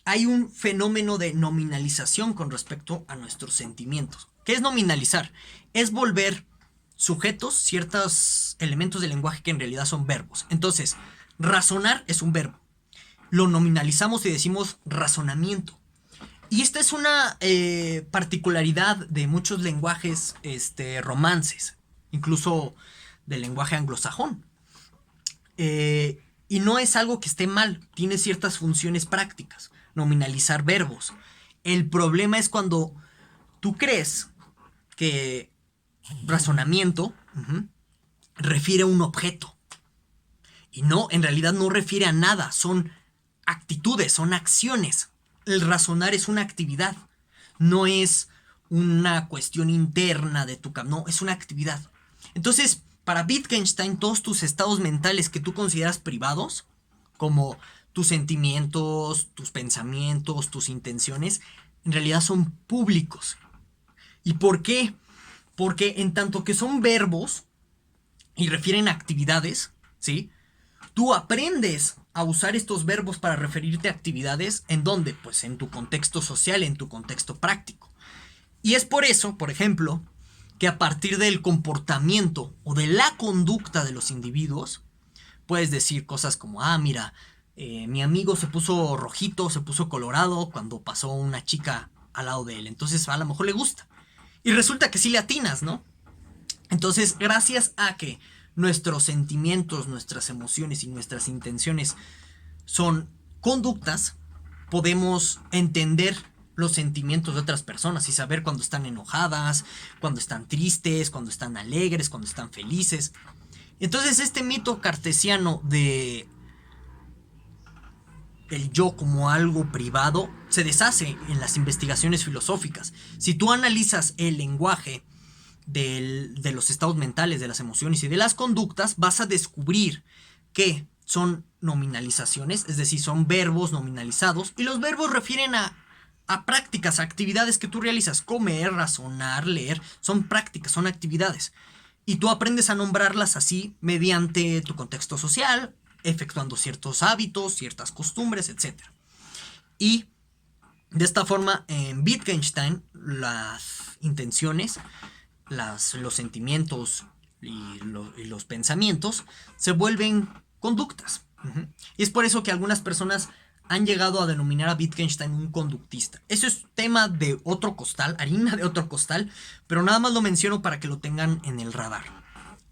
hay un fenómeno de nominalización con respecto a nuestros sentimientos. ¿Qué es nominalizar? Es volver sujetos ciertos elementos del lenguaje que en realidad son verbos. Entonces, razonar es un verbo. Lo nominalizamos y decimos razonamiento. Y esta es una particularidad de muchos lenguajes romances, incluso del lenguaje anglosajón. Y no es algo que esté mal, tiene ciertas funciones prácticas, nominalizar verbos. El problema es cuando tú crees que razonamiento refiere a un objeto. Y no, en realidad no refiere a nada, son actitudes, son acciones. El razonar es una actividad, no es una cuestión interna de tu no, es una actividad. Entonces, para Wittgenstein, todos tus estados mentales que tú consideras privados, como tus sentimientos, tus pensamientos, tus intenciones, en realidad son públicos. ¿Y por qué? Porque en tanto que son verbos y refieren a actividades, ¿sí? Tú aprendes a usar estos verbos para referirte a actividades. ¿En dónde? Pues en tu contexto social, en tu contexto práctico. Y es por eso, por ejemplo, que a partir del comportamiento o de la conducta de los individuos, puedes decir cosas como, mira, mi amigo se puso rojito, se puso colorado cuando pasó una chica al lado de él. Entonces a lo mejor le gusta. Y resulta que sí le atinas, ¿no? Entonces, gracias a que nuestros sentimientos, nuestras emociones y nuestras intenciones son conductas, podemos entender los sentimientos de otras personas y saber cuando están enojadas, cuando están tristes, cuando están alegres, cuando están felices. Entonces, este mito cartesiano de el yo como algo privado se deshace en las investigaciones filosóficas. Si tú analizas el lenguaje de los estados mentales, de las emociones y de las conductas, vas a descubrir que son nominalizaciones, es decir, son verbos nominalizados, y los verbos refieren a prácticas, a actividades que tú realizas. Comer, razonar, leer, son prácticas, son actividades. Y tú aprendes a nombrarlas así mediante tu contexto social, efectuando ciertos hábitos, ciertas costumbres, etc. Y de esta forma, en Wittgenstein, las intenciones, los sentimientos y los pensamientos se vuelven conductas. Y es por eso que algunas personas han llegado a denominar a Wittgenstein un conductista. Eso es tema de otro costal, harina de otro costal, pero nada más lo menciono para que lo tengan en el radar.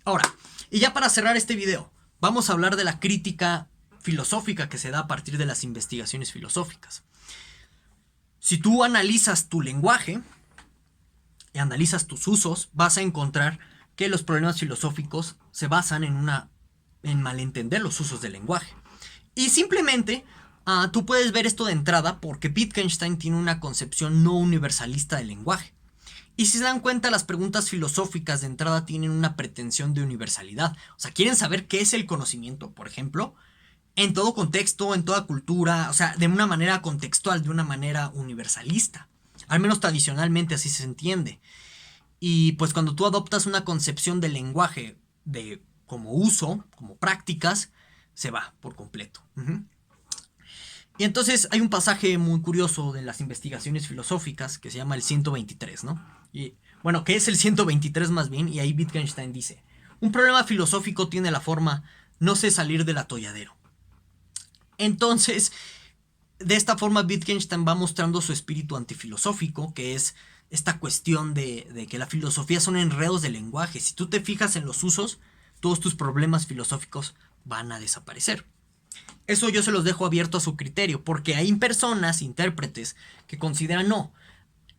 Ahora, y ya para cerrar este video, vamos a hablar de la crítica filosófica que se da a partir de las investigaciones filosóficas. Si tú analizas tu lenguaje y analizas tus usos, vas a encontrar que los problemas filosóficos se basan en malentender los usos del lenguaje. Y simplemente tú puedes ver esto de entrada porque Wittgenstein tiene una concepción no universalista del lenguaje. Y si se dan cuenta, las preguntas filosóficas de entrada tienen una pretensión de universalidad. O sea, quieren saber qué es el conocimiento, por ejemplo, en todo contexto, en toda cultura, o sea, de una manera contextual, de una manera universalista. Al menos tradicionalmente así se entiende. Y pues cuando tú adoptas una concepción del lenguaje como uso, como prácticas, se va por completo. Y entonces hay un pasaje muy curioso de las investigaciones filosóficas que se llama el 123, ¿no? Y bueno, que es el 123 más bien, y ahí Wittgenstein dice: un problema filosófico tiene la forma no sé salir del atolladero. Entonces, de esta forma Wittgenstein va mostrando su espíritu antifilosófico, que es esta cuestión de que la filosofía son enredos de lenguaje. Si tú te fijas en los usos, todos tus problemas filosóficos van a desaparecer. Eso yo se los dejo abierto a su criterio, porque hay personas, intérpretes, que consideran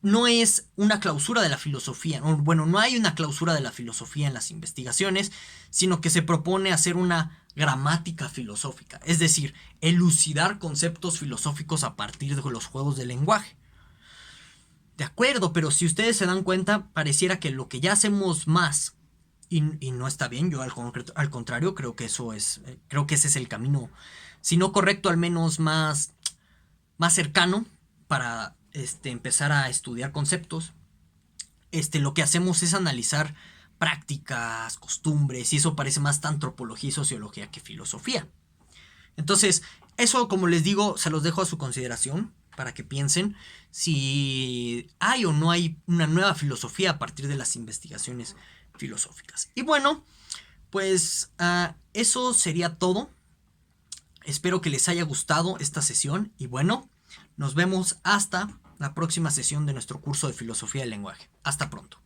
no es una clausura de la filosofía. Bueno, no hay una clausura de la filosofía en las investigaciones, sino que se propone hacer una gramática filosófica, es decir, elucidar conceptos filosóficos a partir de los juegos del lenguaje. De acuerdo, pero si ustedes se dan cuenta, pareciera que lo que ya hacemos más, y no está bien, yo al contrario, creo que ese es el camino, si no correcto, al menos más cercano para empezar a estudiar conceptos. Lo que hacemos es analizar prácticas, costumbres, y eso parece más antropología y sociología que filosofía. Entonces, eso, como les digo, se los dejo a su consideración para que piensen si hay o no hay una nueva filosofía a partir de las investigaciones filosóficas. Y bueno, pues eso sería todo. Espero que les haya gustado esta sesión y bueno, nos vemos hasta la próxima sesión de nuestro curso de filosofía del lenguaje. Hasta pronto.